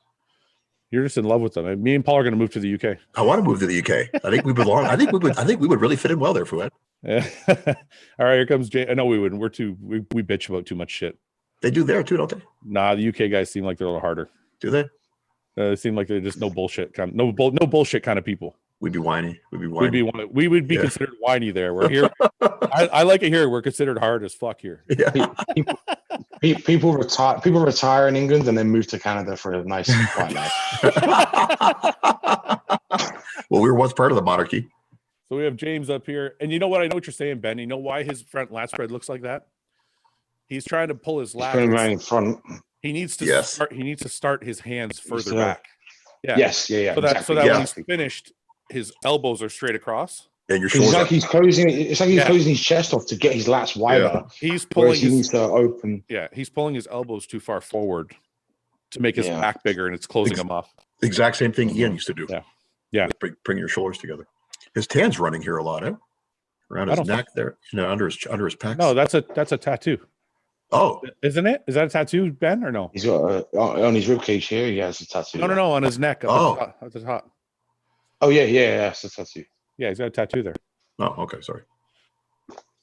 You're just in love with them. Me and Paul are going to move to the UK. I want to move to the UK. I think we belong. I think we would really fit in well there, Fouad. Yeah. All right, here comes Jay. I know we wouldn't. We bitch about too much shit. They do there too, don't they? Nah, the UK guys seem like they're a little harder. Do they? They seem like they're just no bullshit no bullshit kind of people. We'd be whiny. We would be considered whiny there. We're here. I like it here. We're considered hard as fuck here. Yeah. People retire in England and then move to Canada for a nice quiet life. Well, we were once part of the monarchy. So we have James up here, and you know what? I know what you're saying, Ben. You know why his front lat spread looks like that? He's trying to pull his lat in front. He needs to start. He needs to start his hands further back. Yeah. Yes. Yeah. So that when he's finished, his elbows are straight across. And your shoulders. It's like he's closing. It's like he's closing his chest off to get his lats wider. Yeah. He's pulling. He needs to open. Yeah, he's pulling his elbows too far forward to make his back bigger, and it's closing him off. The exact same thing Ian used to do. Yeah. Bring your shoulders together. His tan's running here a lot, eh? Around his neck there, under his pecs. No, that's a tattoo. Oh, isn't it? Is that a tattoo, Ben, or no? He's got on his ribcage here. He has a tattoo. No, on his neck. At the top. Oh yeah, it's a tattoo. Yeah, he's got a tattoo there. Oh, okay, sorry.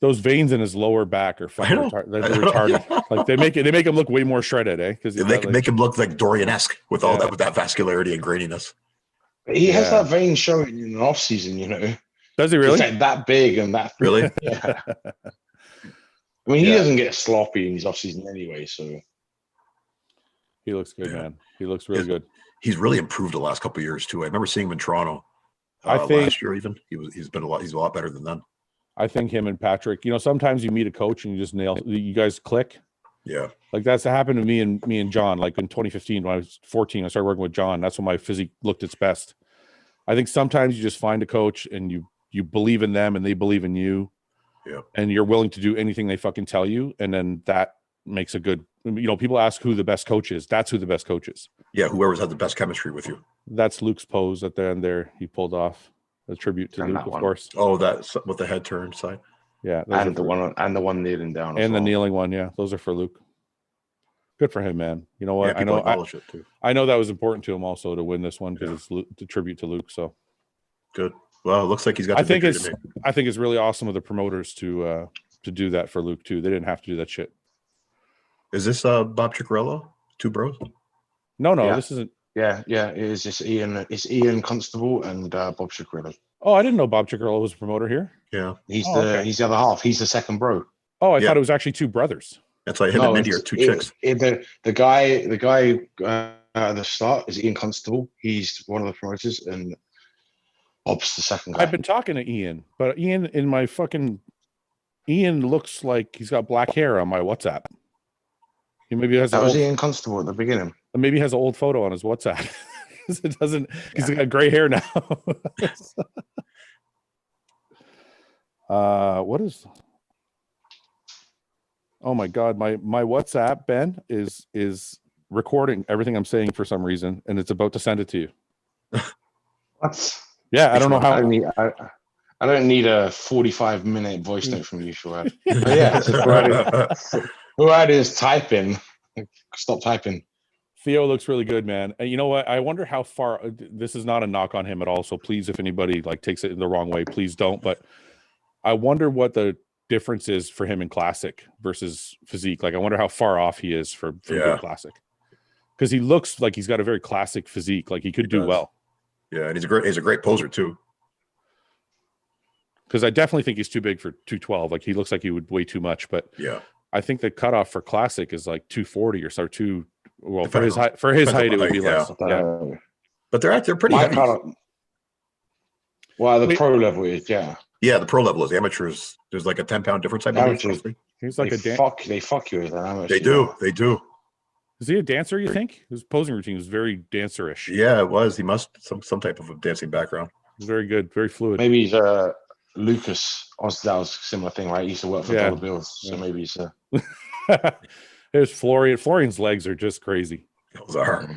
Those veins in his lower back are fucking retarded. Yeah. Like they make him look way more shredded, eh? Because they make him look like Dorian-esque with all that, with that vascularity and graininess. He has that vein showing in the off season, you know. Does he really? It's like that big and that really? Yeah. I mean, he doesn't get sloppy in his off season anyway, so he looks good, man. He looks really good. He's really improved the last couple of years too. I remember seeing him in Toronto. I think last year even he's a lot better than then. I think him and Patrick, sometimes you meet a coach and you just you guys click. Yeah. Like that's happened to me and John. Like in 2015, when I was 14, I started working with John. That's when my physique looked its best. I think sometimes you just find a coach and you believe in them and they believe in you. Yeah. And you're willing to do anything they fucking tell you. And then that makes a good, people ask who the best coach is. That's who the best coach is. Yeah. Whoever's had the best chemistry with you. That's Luke's pose at the end there. He pulled off a tribute to Luke, of course. Oh, that's with the head turned side. Yeah. And the one kneeling down. And the kneeling one. Yeah. Those are for Luke. Good for him, man. You know what? Yeah, I know that was important to him also to win this one because it's a tribute to Luke. So good. Well, it looks like he's got. I think it's really awesome of the promoters to do that for Luke too. They didn't have to do that shit. Is this Bob Ciccarello? Two bros? No, this isn't. Yeah. It is just Ian. It's Ian Constable and Bob Ciccarello. Oh, I didn't know Bob Ciccarello was a promoter here. Yeah, he's the other half. He's the second bro. Oh, I thought it was actually two brothers. That's why him and Mindy are two chicks. The guy at the start is Ian Constable. He's one of the promoters, and Bob's the second guy. I've been talking to Ian, but Ian looks like he's got black hair on my WhatsApp. He maybe has that was Ian Constable at the beginning. Maybe he has an old photo on his WhatsApp. It doesn't. He's got gray hair now. What is? Oh my God, my WhatsApp, Ben, is recording everything I'm saying for some reason, and it's about to send it to you. What? Yeah, I don't know how. I don't need a 45-minute voice note from you, Fouad. Yeah, Fouad is typing. Stop typing. Theo looks really good, man. And you know what? I wonder how far. This is not a knock on him at all. So please, if anybody takes it in the wrong way, please don't. But I wonder what the difference is for him in classic versus physique. I wonder how far off he is for good classic, because he looks like he's got a very classic physique. He could do well. Yeah, and he's a great poser too. Because I definitely think he's too big for 212. He looks like he would weigh too much. But yeah, I think the cutoff for classic is 240 or so. Well, for his height, it would be less. Yeah. But they're pretty heavy. Well, the pro level is Yeah, the pro level is. Amateurs, there's a 10-pound difference. Amateurs, he's they fuck you as an amateur. They do. Is he a dancer, you think? His posing routine was very dancerish. Yeah, it was. He must some type of a dancing background. Very good, very fluid. Maybe he's Lucas. That was a similar thing, right? He used to work for Dollar Bills, so maybe he's There's Florian. Florian's legs are just crazy. Those are.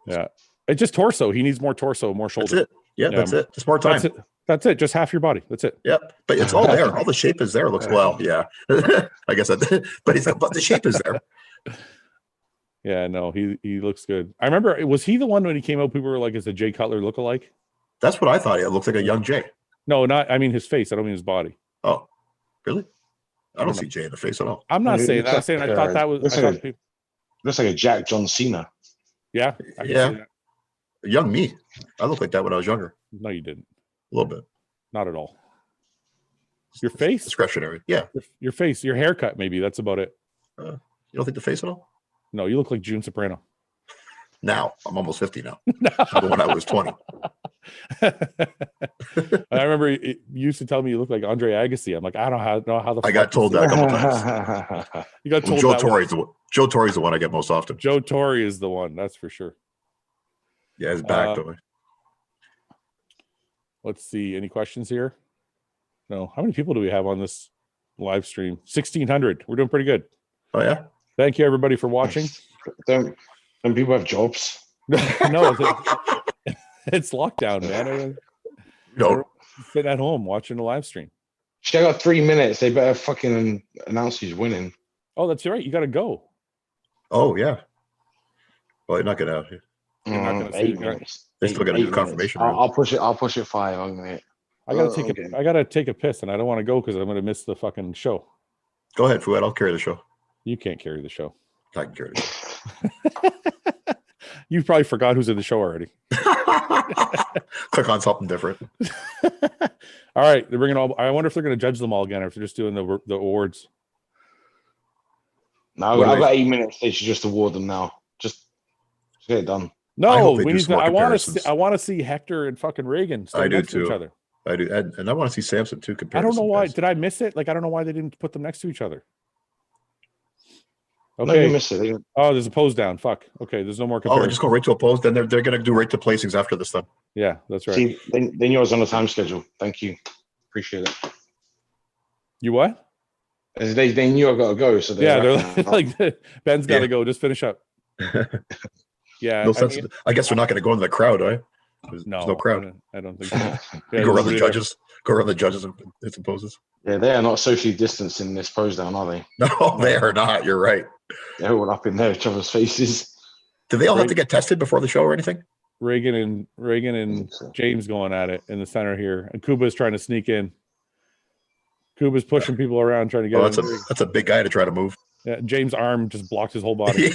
Yeah. It's just torso. He needs more torso, more shoulder. That's it. Yeah, that's it. Just more time. That's it. Just half your body. That's it. Yep. But it's all there. All the shape is there. Looks well. Yeah. I guess but the shape is there. Yeah, no, he looks good. I remember, was he the one when he came out? People were like, "Is a Jay Cutler lookalike?" That's what I thought. It looks like a young Jay. No, not. I mean his face. I don't mean his body. Oh, really? I don't see Jay in the face at all. I'm not saying that. I'm saying I thought that was. Looks like a Jack John Cena. Yeah. Yeah. Young me. I looked like that when I was younger. No, you didn't. A little bit. Not at all. Your face? Discretionary. Yeah. Your face. Your haircut, maybe. That's about it. You don't think the face at all? No, you look like June Soprano. Now. I'm almost 50 now. Not when I was 20. I remember you used to tell me you look like Andre Agassi. I'm like, I don't know how the I got told that a couple times. You got told Joe Torre's the one I get most often. Joe Torre is the one, that's for sure. Yeah, his back though. Let's see. Any questions here? No. How many people do we have on this live stream? 1,600. We're doing pretty good. Oh yeah. Thank you everybody for watching. Don't people have jobs? No, it's lockdown, man. No. Sitting at home watching the live stream. She got 3 minutes. They better fucking announce who's winning. Oh, that's right. You got to go. Oh yeah. Well, you're not gonna. You're not gonna 8 minutes. They still got to do confirmation. I'll push it 5. I gotta take a piss, and I don't want to go because I'm gonna miss the fucking show. Go ahead, Fouad. I'll carry the show. You can't carry the show. I can carry the show. You probably forgot who's in the show already. Click on something different. All right, they're bringing all. I wonder if they're going to judge them all again, or if they're just doing the awards. No, I've got 8 minutes. They should just award them now. Just get it done. No, we need. I want to see Hector and fucking Reagan stand next to each other. I do, and I want to see Samson too. I don't know why. Did I miss it? Like, I don't know why they didn't put them next to each other. Okay. No, you missed it. Oh, there's a pose down. Fuck. Okay, there's no more comparison. Oh, just go right to a pose. Then they're going to do right to placings after this. Then. Yeah, that's right. See, then yours on the time schedule. Thank you. Appreciate it. You what? They knew I got to go, so they're like Ben's got to go. Just finish up. Yeah. No sense. I guess they're not going to go in the crowd, right? There's no crowd. I don't think so. Yeah, go around the judges. Go around the judges and hit some poses. Yeah, they are not socially distanced in this pose down, are they? No, they are not. You're right. They're all up in there, each other's faces. Do they all have to get tested before the show or anything? Reagan and James going at it in the center here, and Kuba's trying to sneak in. Kuba's pushing people around trying to get. Oh, that's a big guy to try to move. Yeah, James' arm just blocked his whole body.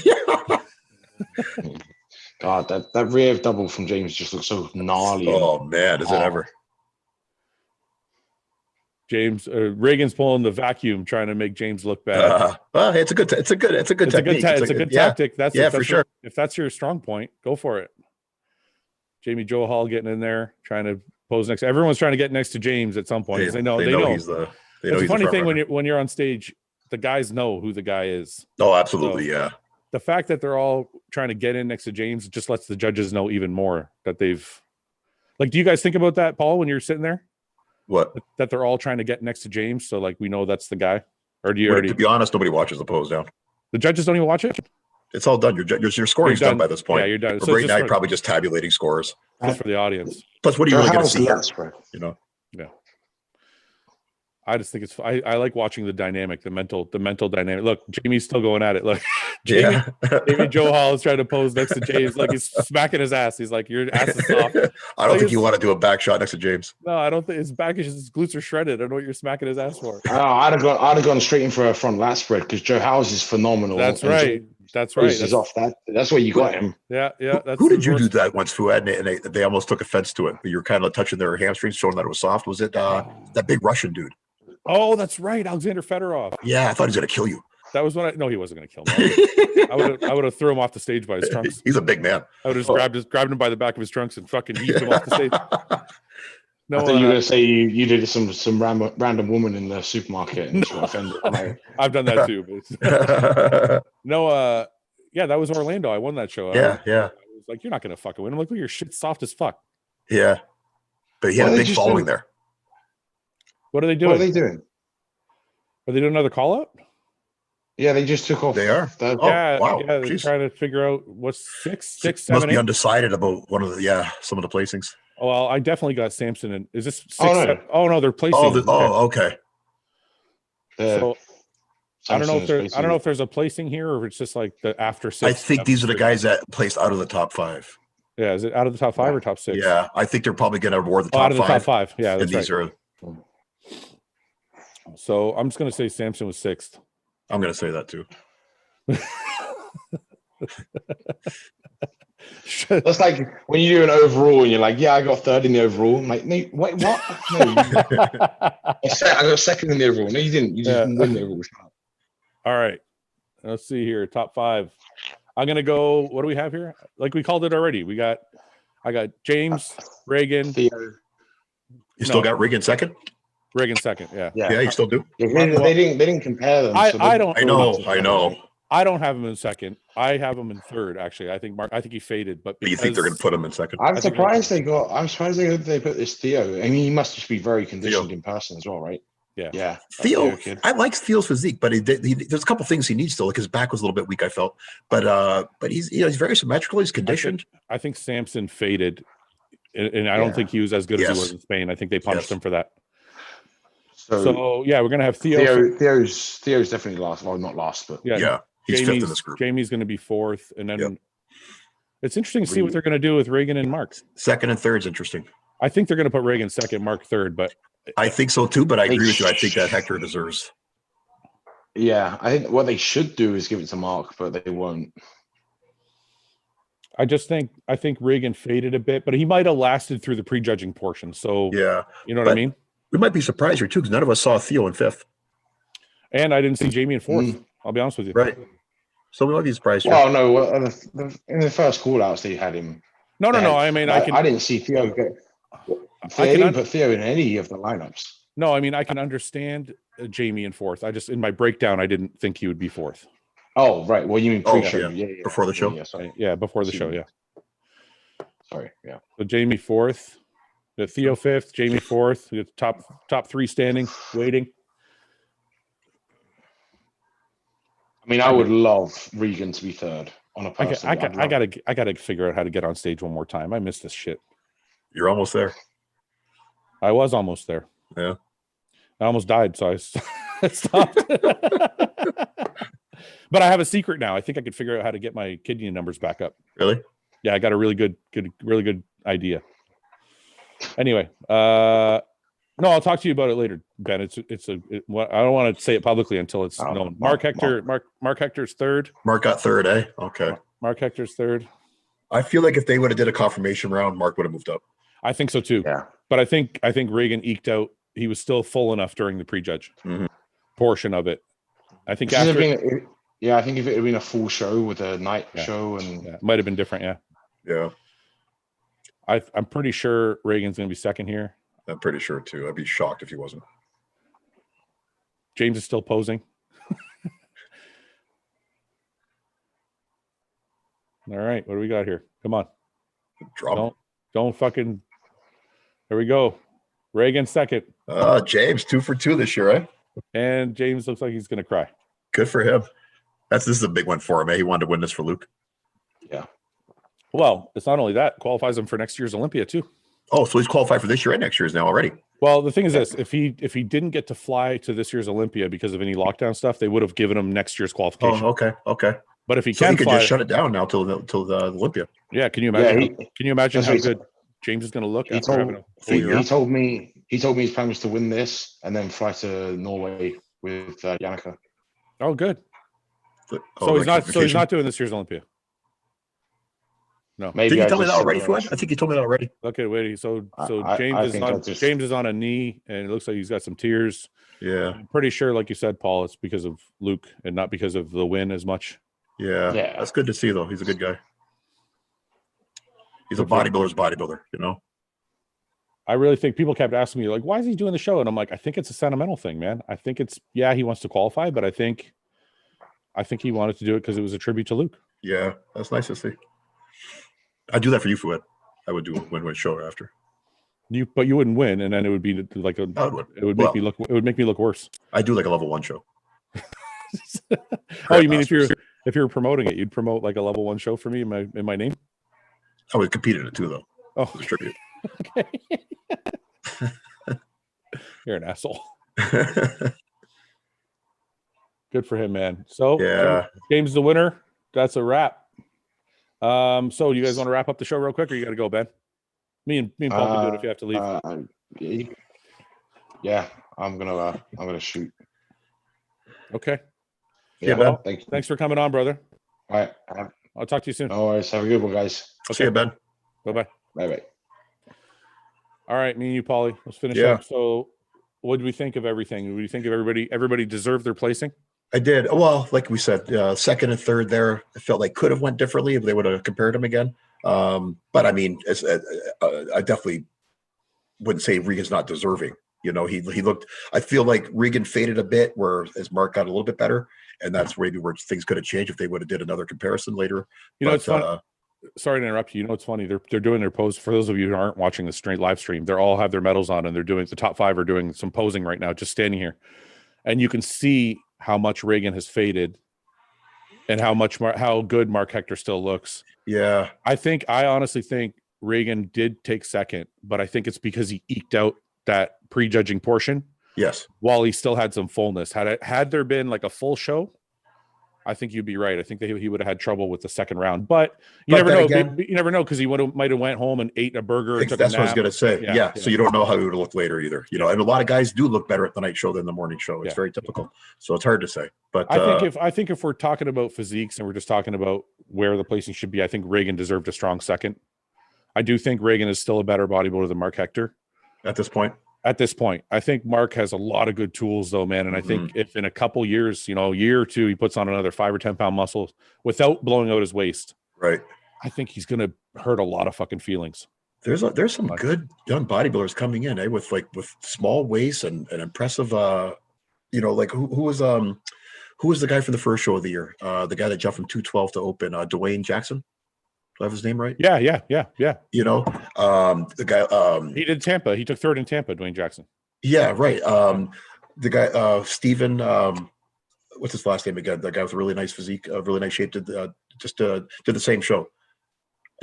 God, that rear double from James just looks so gnarly. Oh man, is it ever? James Reagan's pulling the vacuum, trying to make James look bad. Well, it's a good technique. It's a good tactic. That's for sure. If that's your strong point, go for it. Jamie Joe Hall getting in there, trying to pose next. Everyone's trying to get next to James at some point. They know. He's the. It's a funny thing when you're on stage, the guys know who the guy is. Oh, absolutely, yeah. The fact that they're all trying to get in next to James just lets the judges know even more that they've. Like, do you guys think about that, Paul, when you're sitting there? What? That they're all trying to get next to James, so like we know that's the guy. Or do you already? To be honest, nobody watches the pose down. The judges don't even watch it. It's all done. Your scoring's done by this point. Yeah, you're done. So right now, you're probably just tabulating scores. Just for the audience. Plus, what are you really going to see? You know. Yeah. I just think it's. I like watching the dynamic, the mental dynamic. Look, Jamie's still going at it. Look, Jamie Joe Hall is trying to pose next to James, like he's smacking his ass. He's like, "Your ass is soft." I don't think you want to do a back shot next to James. No, I don't think his back is. His glutes are shredded. I don't know what you're smacking his ass for. I'd have gone straight in for a front lat spread because Joe House is phenomenal. That's right. That's right. He's off that. That's where you got him. Yeah. Who did you do that once, Fouad? And they almost took offense to it. You were kind of touching their hamstrings, showing that it was soft. Was it that big Russian dude? Oh, that's right, Alexander Fedorov. Yeah, I thought he was going to kill you. That was when no, he wasn't going to kill me. I would have threw him off the stage by his trunks. He's a big man. I would have just grabbed him by the back of his trunks and fucking heaved him off the stage. No, I thought you were going to say you did some random woman in the supermarket and she got offended. I've done that too. But no, yeah, that was Orlando. I won that show. Yeah. I was like, you're not going to fucking win. I'm like, well, your shit's soft as fuck. Yeah, but he had a big following there. What are they doing? What are they doing? Are they doing another call out? Yeah, they just took off. They are. Wow. Yeah, they're trying to figure out what's six, seven. Must be undecided about one of the some of the placings. Oh, well, I definitely got Samson. And is this 6? Oh no, oh no, they're placing. Okay. So I I don't know if there's a placing here or if it's just like the after 6. I think these are the guys that placed out of the top 5. Yeah, is it out of the top 5 or top 6? Yeah, I think they're probably going to award the top 5. Out of the top 5. Yeah, that's and these right. So I'm just going to say Samson was 6th. I'm going to say that too. That's like when you do an overall and you're like, yeah, I got 3rd in the overall. I'm like, no, wait, what? No, I got 2nd in the overall. No, you didn't. You just didn't win the overall. All right. Let's see here. Top 5. I'm going to go. What do we have here? Like we called it already. I got James, Reagan. Theo. You still got Reagan 2nd? Reagan 2nd. Yeah. Yeah, you still do. Yeah, they didn't compare them. I know. I don't have him in 2nd. I have him in 3rd. Actually, I think he faded, but you think they're going to put him in 2nd? I'm surprised they put this Theo. I mean, he must just be very conditioned in person as well, right? Yeah. Theo, I like Theo's physique, but there's a couple things he needs still. Like his back was a little bit weak, I felt, but he's very symmetrical. He's conditioned. I think Samson faded, and I don't think he was as good as he was in Spain. I think they punished him for that. So yeah, we're gonna have Theo. Theo's definitely last. Well, not last, but yeah. He's 5th in this group. Jamie's going to be 4th, and then it's interesting to see what they're going to do with Reagan and Mark. 2nd and 3rd is interesting. I think they're going to put Reagan 2nd, Mark 3rd, but I think so too. But I agree with you. I think that Hector deserves. Yeah, I think what they should do is give it to Mark, but they won't. I think Reagan faded a bit, but he might have lasted through the prejudging portion. So you know what I mean. We might be surprised here too, because none of us saw Theo in 5th, and I didn't see Jamie in 4th. I'll be honest with you. Right. So we might be surprised. Well, no, in the first call-outs, they had him. No. I mean, I didn't see Theo get. I didn't put Theo in any of the lineups. No, I mean, I can understand Jamie in 4th. In my breakdown, I didn't think he would be 4th. Oh, right. Well, you mean pre-show? Yeah. Before the show. Before the show. Yeah. Sorry. Yeah. So Jamie 4th, the Theo 5th, Jamie 4th. The top 3 standing, waiting. I mean, I would love Regan to be 3rd on a person. I gotta figure out how to get on stage one more time. I missed this shit. You're almost there. I was almost there. Yeah. I almost died, so I stopped. But I have a secret now. I think I could figure out how to get my kidney numbers back up. Really? Yeah, I got a really good idea. Anyway, no, I'll talk to you about it later, Ben. I don't want to say it publicly until it's known. Mark Hector's 3rd. Mark got 3rd, eh? Okay. Mark Hector's 3rd. I feel like if they would have did a confirmation round, Mark would have moved up. I think so too. Yeah. But I think Reagan eked out. He was still full enough during the prejudge portion of it. I think I think if it had been a full show with a night show it might have been different. Yeah. I'm pretty sure Reagan's going to be 2nd here. I'm pretty sure too. I'd be shocked if he wasn't. James is still posing. All right, what do we got here? Come on. Don't fucking. There we go. Reagan 2nd. James 2 for 2 this year, eh? And James looks like he's going to cry. Good for him. This is a big one for him, eh? He wanted to win this for Luke. Yeah. Well, it's not only that, qualifies him for next year's Olympia too. Oh, so he's qualified for this year and next year's now already. Well, the thing is this: if he didn't get to fly to this year's Olympia because of any lockdown stuff, they would have given him next year's qualification. Oh, okay. But if he could fly, just shut it down now till the Olympia. Yeah, can you imagine? Can you imagine how good James is going to look? He told me his plan was to win this and then fly to Norway with Yannicka. Oh, good. So he's not doing this year's Olympia. No, maybe. Did you tell me that already, Fouad? I think you told me that already. Okay, wait. So James is on a knee, and it looks like he's got some tears. Yeah, I'm pretty sure, like you said, Paul, it's because of Luke and not because of the win as much. Yeah, that's good to see, though. He's a good guy. He's a bodybuilder's bodybuilder, you know. I really think people kept asking me, like, why is he doing the show? And I'm like, I think it's a sentimental thing, man. I think it's he wants to qualify, but I think he wanted to do it because it was a tribute to Luke. Yeah, that's nice to see. I'd do that for you, Fouad. I would do a win-win show after. But you wouldn't win, and then it would be like it would make me look worse. I do like a level 1 show. Oh, you mean if you're promoting it, you'd promote like a level 1 show for me in my name? I would compete in it too, though. Oh, it was tribute. Okay. You're an asshole. Good for him, man. So yeah, James the winner. That's a wrap. So you guys want to wrap up the show real quick, or you got to go, Ben? Me and Paul can do it if you have to leave. Yeah, I'm gonna shoot. Okay. Yeah, Ben. Thanks for coming on, brother. All right. I'll talk to you soon. No worries. Have a good one, guys. Okay. See you, Ben. Bye-bye. Bye-bye. All right, me and you, Paulie. Let's finish up. So what do we think of everything? Do we think of everybody deserved their placing? I did. Well, like we said, second and third there, I felt like could have went differently if they would have compared them again. But I mean, I definitely wouldn't say Regan's not deserving. You know, he looked. I feel like Regan faded a bit, whereas Mark got a little bit better, and that's maybe where things could have changed if they would have did another comparison later. You know, it's funny. Sorry to interrupt you. You know, it's funny. They're doing their pose. For those of you who aren't watching the live stream, they all have their medals on, and they're doing the top 5 are doing some posing right now, just standing here, and you can see how much Regan has faded, and how good Mark Hector still looks. Yeah, I honestly think Regan did take second, but I think it's because he eked out that prejudging portion. Yes, while he still had some fullness. Had there been like a full show, I think you'd be right. I think that he would have had trouble with the second round, but you never know. You never know, because he might have went home and ate a burger. And took that's a nap. what I was gonna say. Yeah. So you don't know how he would have looked later either. You know, and a lot of guys do look better at the night show than the morning show. It's very typical. So it's hard to say. But I think if we're talking about physiques and we're just talking about where the placing should be, I think Regan deserved a strong second. I do think Regan is still a better bodybuilder than Mark Hector at this point. I think Mark has a lot of good tools, though, man. And I think if in a couple years, a year or two, he puts on another 5 or 10 pound muscle without blowing out his waist, right? I think he's going to hurt a lot of fucking feelings. There's some good young bodybuilders coming in, with small waists and impressive. Like who was the guy from the first show of the year? The guy that jumped from 212 to open, Dwayne Jackson. Do I have his name right? Yeah. You know, the guy. He did Tampa. He took third in Tampa, Dwayne Jackson. Yeah, right. The guy, Steven, what's his last name again? The guy with a really nice physique, really nice shape, did the same show.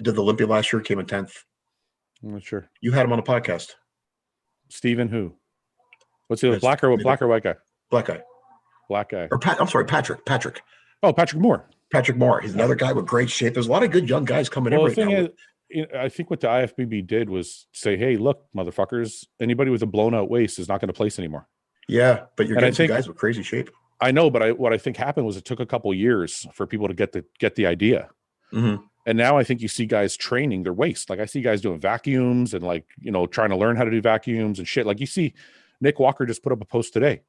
Did the Olympia last year, came in 10th. I'm not sure. You had him on a podcast. Steven who? What's he, black or white guy? Black guy. Black guy. Or I'm sorry, Patrick. Oh, Patrick Moore. He's another guy with great shape. There's a lot of good young guys coming in right now. I think what the IFBB did was say, hey, look, motherfuckers, anybody with a blown out waist is not going to place anymore. Yeah, but you're getting some guys with crazy shape. I know, but what I think happened was it took a couple years for people to get the idea. Mm-hmm. And now I think you see guys training their waist. Like I see guys doing vacuums and trying to learn how to do vacuums and shit. Like you see Nick Walker just put up a post today.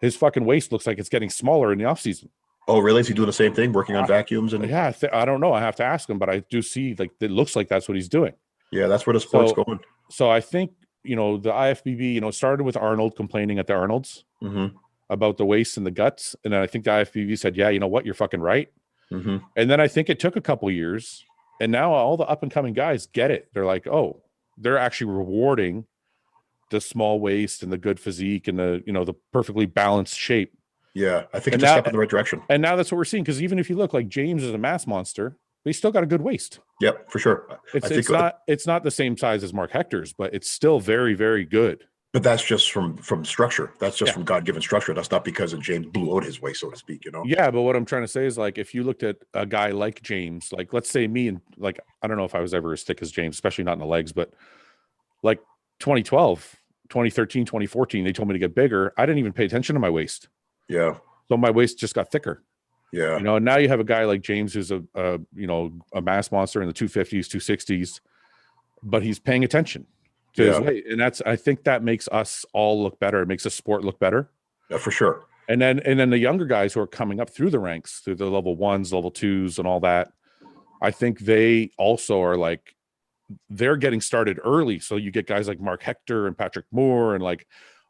His fucking waist looks like it's getting smaller in the off season. Oh, really? Is he doing the same thing, working on vacuums? And I don't know. I have to ask him, but I do see it looks like that's what he's doing. Yeah, that's where the sport's going. So I think, the IFBB, started with Arnold complaining at the Arnolds about the waist and the guts. And then I think the IFBB said, yeah, you know what? You're fucking right. Mm-hmm. And then I think it took a couple years, and now all the up and coming guys get it. They're like, oh, they're actually rewarding the small waist and the good physique and the perfectly balanced shape. Yeah, I think it's a step in the right direction. And now that's what we're seeing, because even if you look, like James is a mass monster, but he's still got a good waist. Yep, for sure. It's not the same size as Mark Hector's, but it's still very, very good. But that's just from structure. That's just from God-given structure. That's not because of James blew out his waist, so to speak, Yeah, but what I'm trying to say is, like, if you looked at a guy like James, like, let's say me, and like, I don't know if I was ever as thick as James, especially not in the legs, but like 2012, 2013, 2014, they told me to get bigger. I didn't even pay attention to my waist. Yeah. So my waist just got thicker. Yeah. And now you have a guy like James who's a mass monster in the 250s, 260s, but he's paying attention to his weight. And I think that makes us all look better. It makes the sport look better. Yeah, for sure. And then the younger guys who are coming up through the ranks, through the level 1s, level 2s, and all that, I think they also are like, they're getting started early. So you get guys like Mark Hector and Patrick Moore and like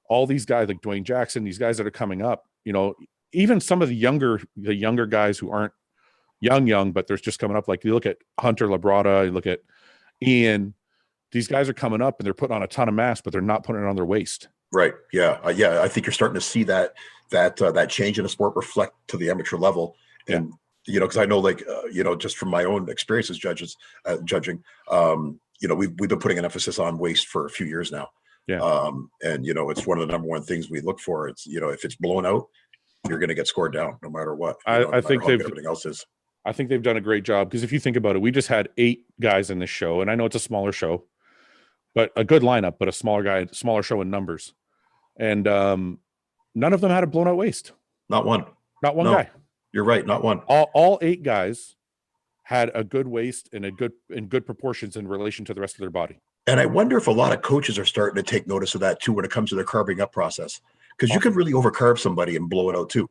all these guys like Dwayne Jackson, these guys that are coming up, even some of the younger guys who aren't young, but they're just coming up. Like you look at Hunter Labrada, you look at Ian, these guys are coming up and they're putting on a ton of mass, but they're not putting it on their waist. Right. Yeah. I think you're starting to see that change in the sport reflect to the amateur level. And, because I know, just from my own experience as judging, we've been putting an emphasis on waist for a few years now. Yeah. And, it's one of the number one things we look for. It's, if it's blown out, you're going to get scored down no matter what. I think everything else is. I think they've done a great job, because if you think about it, we just had 8 guys in this show, and I know it's a smaller show, but a good lineup, but a smaller show in numbers, and none of them had a blown out waist. Not one guy. You're right, not one. All 8 guys had a good waist and good proportions in relation to the rest of their body. And I wonder if a lot of coaches are starting to take notice of that too when it comes to their carving up process, because you can really overcarb somebody and blow it out too,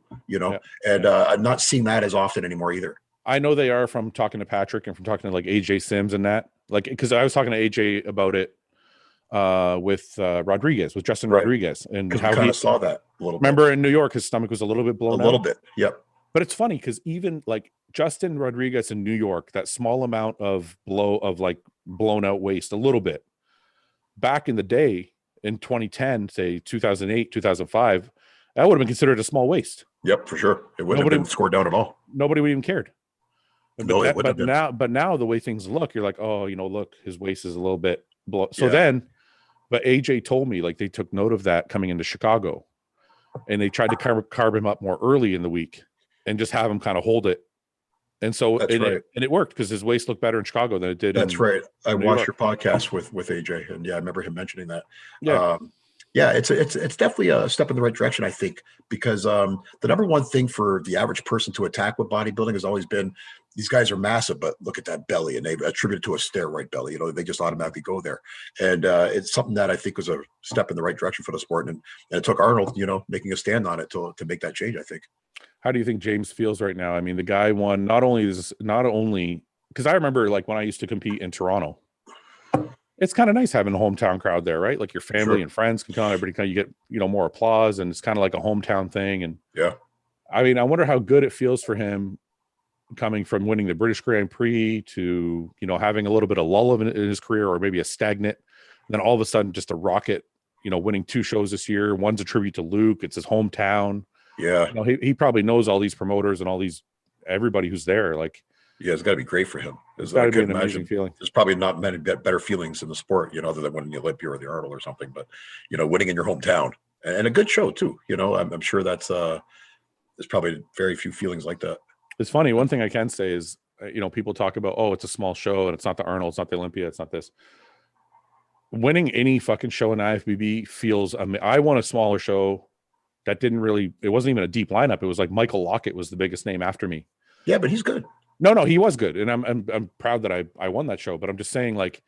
and I'm not seeing that as often anymore either. I know they are, from talking to Patrick and from talking to like AJ Sims and that, like, because I was talking to AJ about it with Justin Rodriguez, and how he saw that a little remember bit. In New York, his stomach was a little bit blown out. A little bit. Yep. But it's funny, because even like Justin Rodriguez in New York, that small amount of blown out waist, a little bit back in the day in 2010, say 2008, 2005, that would have been considered a small waist. Yep, for sure. It wouldn't have been scored down at all. Nobody would even cared. No, it wouldn't have been. But now the way things look, you're like, oh, look, his waist is a little bit blown. So but AJ told me, like, they took note of that coming into Chicago, and they tried to carb him up more early in the week and just have him kind of hold it. And so it worked, because his waist looked better in Chicago than it did. That's right. I watched your podcast with AJ, and I remember him mentioning that. Yeah. It's definitely a step in the right direction, I think, because the number one thing for the average person to attack with bodybuilding has always been, these guys are massive, but look at that belly, and they attribute it to a steroid belly. They just automatically go there, and it's something that I think was a step in the right direction for the sport, and it took Arnold, making a stand on it to make that change, I think. How do you think James feels right now? I mean, the guy won not only because I remember, like, when I used to compete in Toronto, it's kind of nice having a hometown crowd there, right? Like, your family and friends can come, everybody you get, more applause, and it's kind of like a hometown thing. And I mean, I wonder how good it feels for him, coming from winning the British Grand Prix to, having a little bit of lull in his career, or maybe a stagnant, and then all of a sudden just a rocket, winning 2 shows this year. One's a tribute to Luke. It's his hometown. Yeah. He probably knows all these promoters and everybody who's there. Like, yeah, it's got to be great for him. It's got to be an amazing feeling. There's probably not many better feelings in the sport, other than winning the Olympia or the Arnold or something, but, winning in your hometown, and a good show too. I'm sure that's, there's probably very few feelings like that. It's funny. One thing I can say is, people talk about, oh, it's a small show and it's not the Arnold, it's not the Olympia, it's not this. Winning any fucking show in IFBB feels, I won a smaller show that it wasn't even a deep lineup. It was like Michael Lockett was the biggest name after me. Yeah, but he's good. No, he was good. And I'm proud that I won that show, but I'm just saying, like,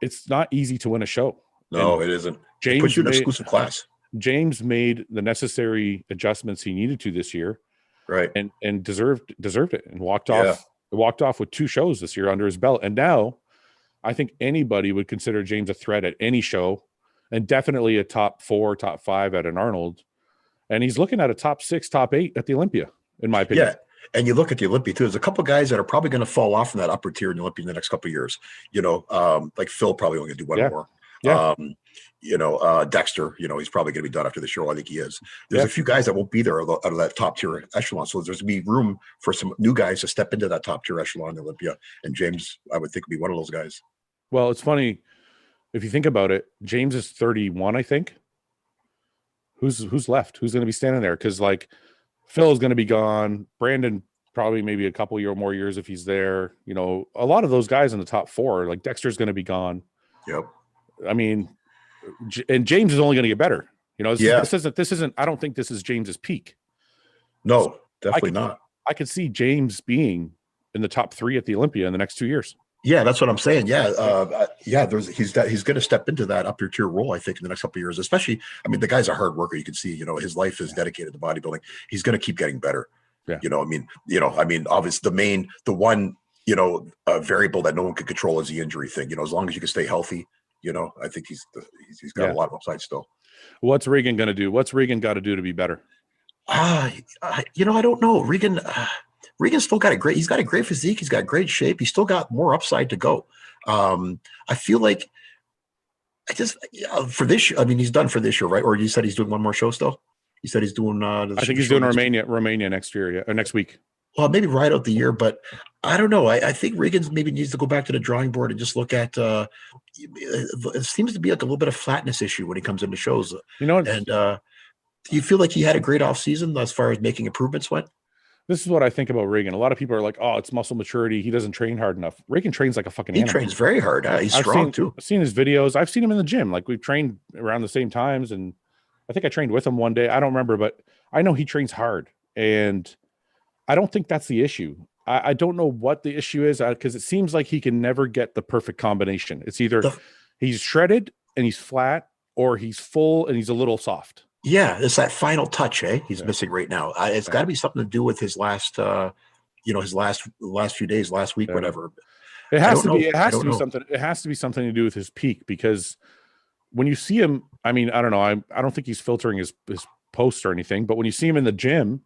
it's not easy to win a show. No, it isn't. James puts you in an exclusive class. James made the necessary adjustments he needed to this year. Right. And deserved it, and walked off with 2 shows this year under his belt. And now I think anybody would consider James a threat at any show, and definitely a top 4, top 5 at an Arnold. And he's looking at a top 6, top 8 at the Olympia, in my opinion. Yeah. And you look at the Olympia too, there's a couple of guys that are probably going to fall off from that upper tier in the Olympia in the next couple of years. Like Phil probably only going to do one more. Dexter, he's probably going to be done after the show. I think he is. There's a few guys that won't be there out of that top tier echelon. So there's going to be room for some new guys to step into that top tier echelon in Olympia. And James, I would think, would be one of those guys. Well, it's funny. If you think about it, James is 31, I think. Who's left? Who's going to be standing there? Because, like, Phil is going to be gone. Brandon probably maybe a couple more years if he's there. A lot of those guys in the top 4, like Dexter's going to be gone. Yep. I mean, and James is only going to get better. This isn't. I don't think this is James's peak. No, definitely not. I could see James being in the top 3 at the Olympia in the next 2 years. Yeah, that's what I'm saying. Yeah, he's going to step into that upper tier role, I think, in the next couple of years. Especially, I mean, the guy's a hard worker. You can see, his life is dedicated to bodybuilding. He's going to keep getting better. Yeah. Obviously, the one variable that no one can control is the injury thing. As long as you can stay healthy, I think he's got a lot of upside still. What's Regan going to do? What's Regan got to do to be better? I don't know. Regan's still got he's got a great physique. He's got great shape. He's still got more upside to go. I feel like for this year, I mean, he's done for this year, right? Or you said he's doing one more show still? You said he's doing, I think he's doing Romania next year. Yeah. Or next week. Well, maybe right out the year, but I don't know. I think Regan maybe needs to go back to the drawing board and just look at, it seems to be like a little bit of flatness issue when he comes into shows. Do you feel like he had a great off season as far as making improvements went? This is what I think about Reagan. A lot of people are like, "Oh, it's muscle maturity. He doesn't train hard enough." Reagan trains like a fucking animal. He trains very hard. He's strong too. I've seen his videos. I've seen him in the gym. Like we've trained around the same times, and I think I trained with him one day. I don't remember, but I know he trains hard, and I don't think that's the issue. I don't know what the issue is because it seems like he can never get the perfect combination. It's either he's shredded and he's flat, or he's full and he's a little soft. Yeah, it's that final touch, he's missing right now. It's got to be something to do with his last, his last few days, last week, whatever. It has to be. It has to be something. It has to be something to do with his peak, because when you see him, I mean, I don't know. I don't think he's filtering his posts or anything, but when you see him in the gym,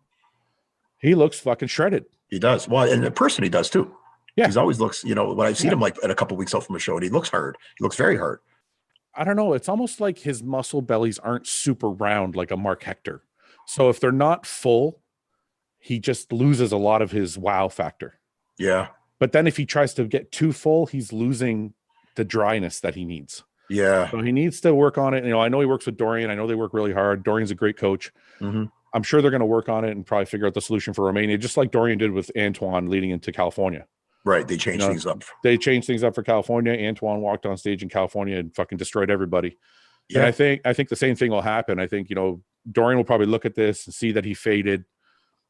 he looks fucking shredded. He does. Well, and in person, he does too. Yeah, he's always looks. When I've seen him like at a couple of weeks out from a show, and he looks hard. He looks very hard. I don't know. It's almost like his muscle bellies aren't super round like a Mark Hector. So if they're not full, he just loses a lot of his wow factor. Yeah. But then if he tries to get too full, he's losing the dryness that he needs. Yeah. So he needs to work on it. I know he works with Dorian. I know they work really hard. Dorian's a great coach. Mm-hmm. I'm sure they're going to work on it and probably figure out the solution for Romania, just like Dorian did with Antoine leading into California. Right. They changed things up. They changed things up for California. Antoine walked on stage in California and fucking destroyed everybody. Yeah. And I think the same thing will happen. I think, Dorian will probably look at this and see that he faded,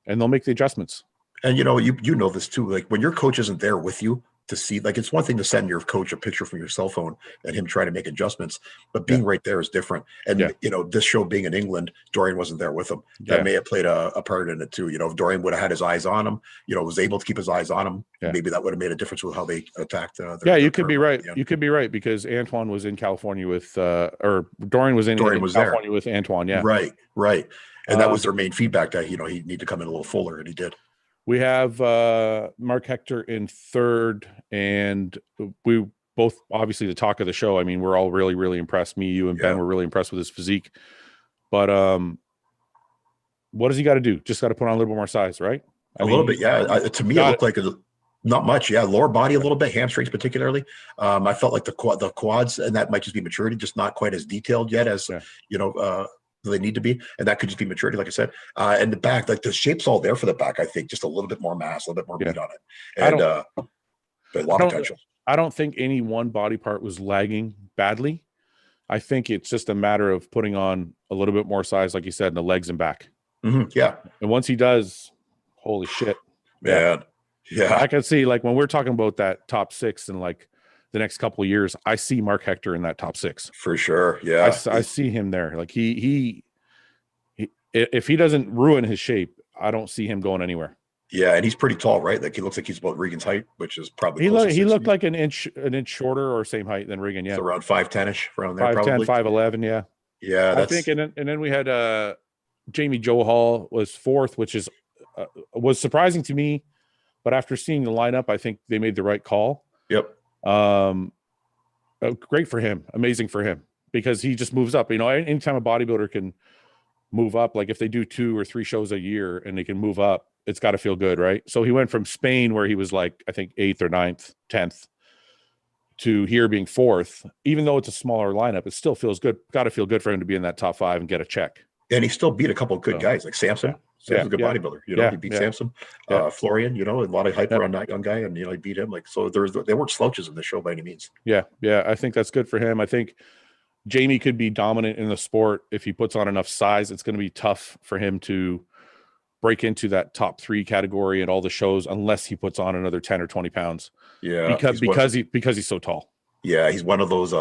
and they'll make the adjustments. And you know this too. Like when your coach isn't there with you to see, like it's one thing to send your coach a picture from your cell phone and him trying to make adjustments, but being right there is different. And this show being in England, Dorian wasn't there with him. That may have played a part in it too. If Dorian would have had his eyes on him, was able to keep his eyes on him, maybe that would have made a difference with how they attacked. You could be right. You could be right, because Antoine was in California with, or Dorian was in California there with Antoine. Yeah. Right. And that was their main feedback that, he'd need to come in a little fuller, and he did. We have Mark Hector in third, and we both obviously the talk of the show. I mean, we're all really, really impressed. Me, you, and Ben were really impressed with his physique. But what does he got to do? Just got to put on a little bit more size, right? A little bit, yeah. To me, it looked like not much. Yeah, lower body a little bit, hamstrings particularly. I felt like the quads, and that might just be maturity, just not quite as detailed yet as they need to be, and that could just be maturity, like I said. And the back, like the shape's all there for the back. I think just a little bit more mass, a little bit more meat on it, and but a lot of potential. I don't think any one body part was lagging badly. I think it's just a matter of putting on a little bit more size, like you said, in the legs and back. Mm-hmm. Yeah, and once he does, holy shit, man. Yeah, I can see, like when we're talking about that top six and like the next couple of years, I see Mark Hector in that top six for sure. Yeah, I see him there. Like he if he doesn't ruin his shape, I don't see him going anywhere. Yeah, and he's pretty tall, right? Like he looks like he's about Regan's height, which is probably he looked like an inch shorter or same height than Regan. Yeah, so around 5'10"ish, around there, 5'10", 5'11". Yeah, yeah. I think, and then we had Jamie Johal was fourth, which is was surprising to me, but after seeing the lineup, I think they made the right call. Yep. Great for him, amazing for him, because he just moves up. Anytime a bodybuilder can move up, like if they do 2 or 3 shows a year and they can move up, it's got to feel good, right? So he went from Spain, where he was like, I think 8th or 9th, 10th, to here being 4th. Even though it's a smaller lineup, it still feels good. Got to feel good for him to be in that top 5 and get a check. And he still beat a couple of good guys, like Samson. Samson's a good bodybuilder. He beat Samson. Florian, a lot of hype around that young guy, and he beat him. Like, so they weren't slouches in the show by any means. Yeah. I think that's good for him. I think Jamie could be dominant in the sport if he puts on enough size. It's going to be tough for him to break into that top 3 category at all the shows unless he puts on another 10 or 20 pounds. Yeah, because he's so tall. Yeah, he's one of those.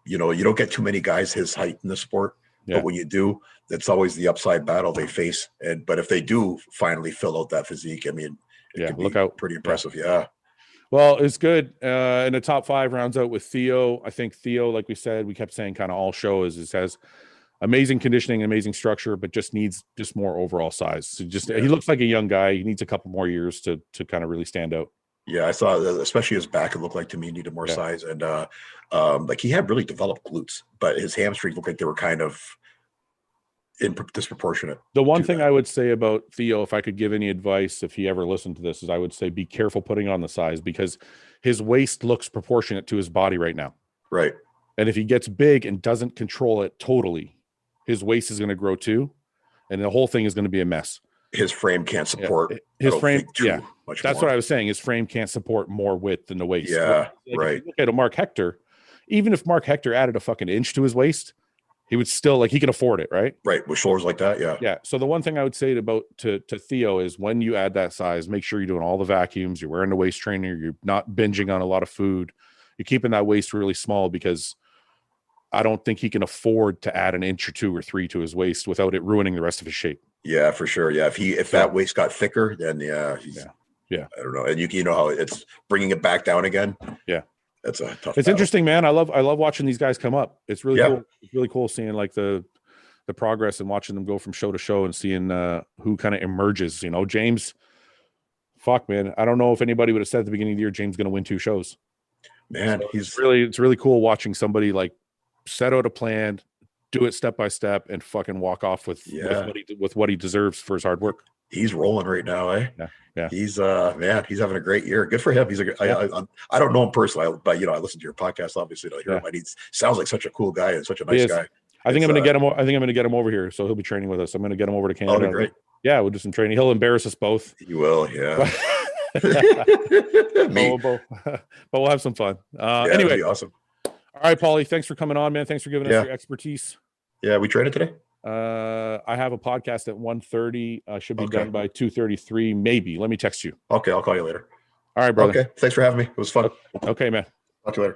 You don't get too many guys his height in the sport. Yeah. But when you do, that's always the upside battle they face. But if they do finally fill out that physique, I mean, it can be pretty impressive. Yeah. Well, it's good. And the top 5 rounds out with Theo. I think Theo, like we said, we kept saying kind of all show has amazing conditioning, amazing structure, but just needs more overall size. So he looks like a young guy. He needs a couple more years to kind of really stand out. Yeah, I saw, especially his back, it looked like to me needed more size, and like he had really developed glutes, but his hamstrings looked like they were kind of disproportionate. The one thing I would say about Theo, if I could give any advice, if he ever listened to this, is I would say be careful putting on the size, because his waist looks proportionate to his body right now. Right. And if he gets big and doesn't control it totally, his waist is going to grow too. and the whole thing is going to be a mess. His frame can't support his frame. Much that's more. what I was saying. His frame can't support more width than the waist. Yeah, like right. If you look at a Mark Hector, even if Mark Hector added a fucking inch to his waist, he would still he can afford it, right? Right, with shoulders like that, yeah. Yeah. So the one thing I would say to Theo is when you add that size, make sure you're doing all the vacuums, you're wearing the waist trainer, you're not binging on a lot of food, you're keeping that waist really small, because I don't think he can afford to add an inch or 2 or 3 to his waist without it ruining the rest of his shape. Yeah, for sure. Yeah, if that waist got thicker, then yeah. I don't know. And you know how it's bringing it back down again. Yeah, that's a tough. It's interesting, man. I love watching these guys come up. It's really cool. It's really cool seeing like the progress and watching them go from show to show and seeing who kind of emerges. You know, James. Fuck, man. I don't know if anybody would have said at the beginning of the year James is going to win 2 shows. Man, so it's really cool watching somebody like set out a plan, do it step by step, and fucking walk off with what he deserves for his hard work. He's rolling right now, eh? Yeah. He's he's having a great year. Good for him. He's I don't know him personally, but I listen to your podcast obviously to hear him. He sounds like such a cool guy and such a nice guy. I think I'm going to get him over here, so he'll be training with us. I'm going to get him over to Canada. Oh, great. Yeah, we'll do some training. He'll embarrass us both. He will, yeah. But we'll have some fun. Anyway, that'd be awesome. All right, Paulie, thanks for coming on, man. Thanks for giving us your expertise. Yeah, we traded today. I have a podcast at 1:30. Should be done by 2:33, maybe. Let me text you. Okay, I'll call you later. All right, brother. Okay, thanks for having me. It was fun. Okay, man. Talk to you later.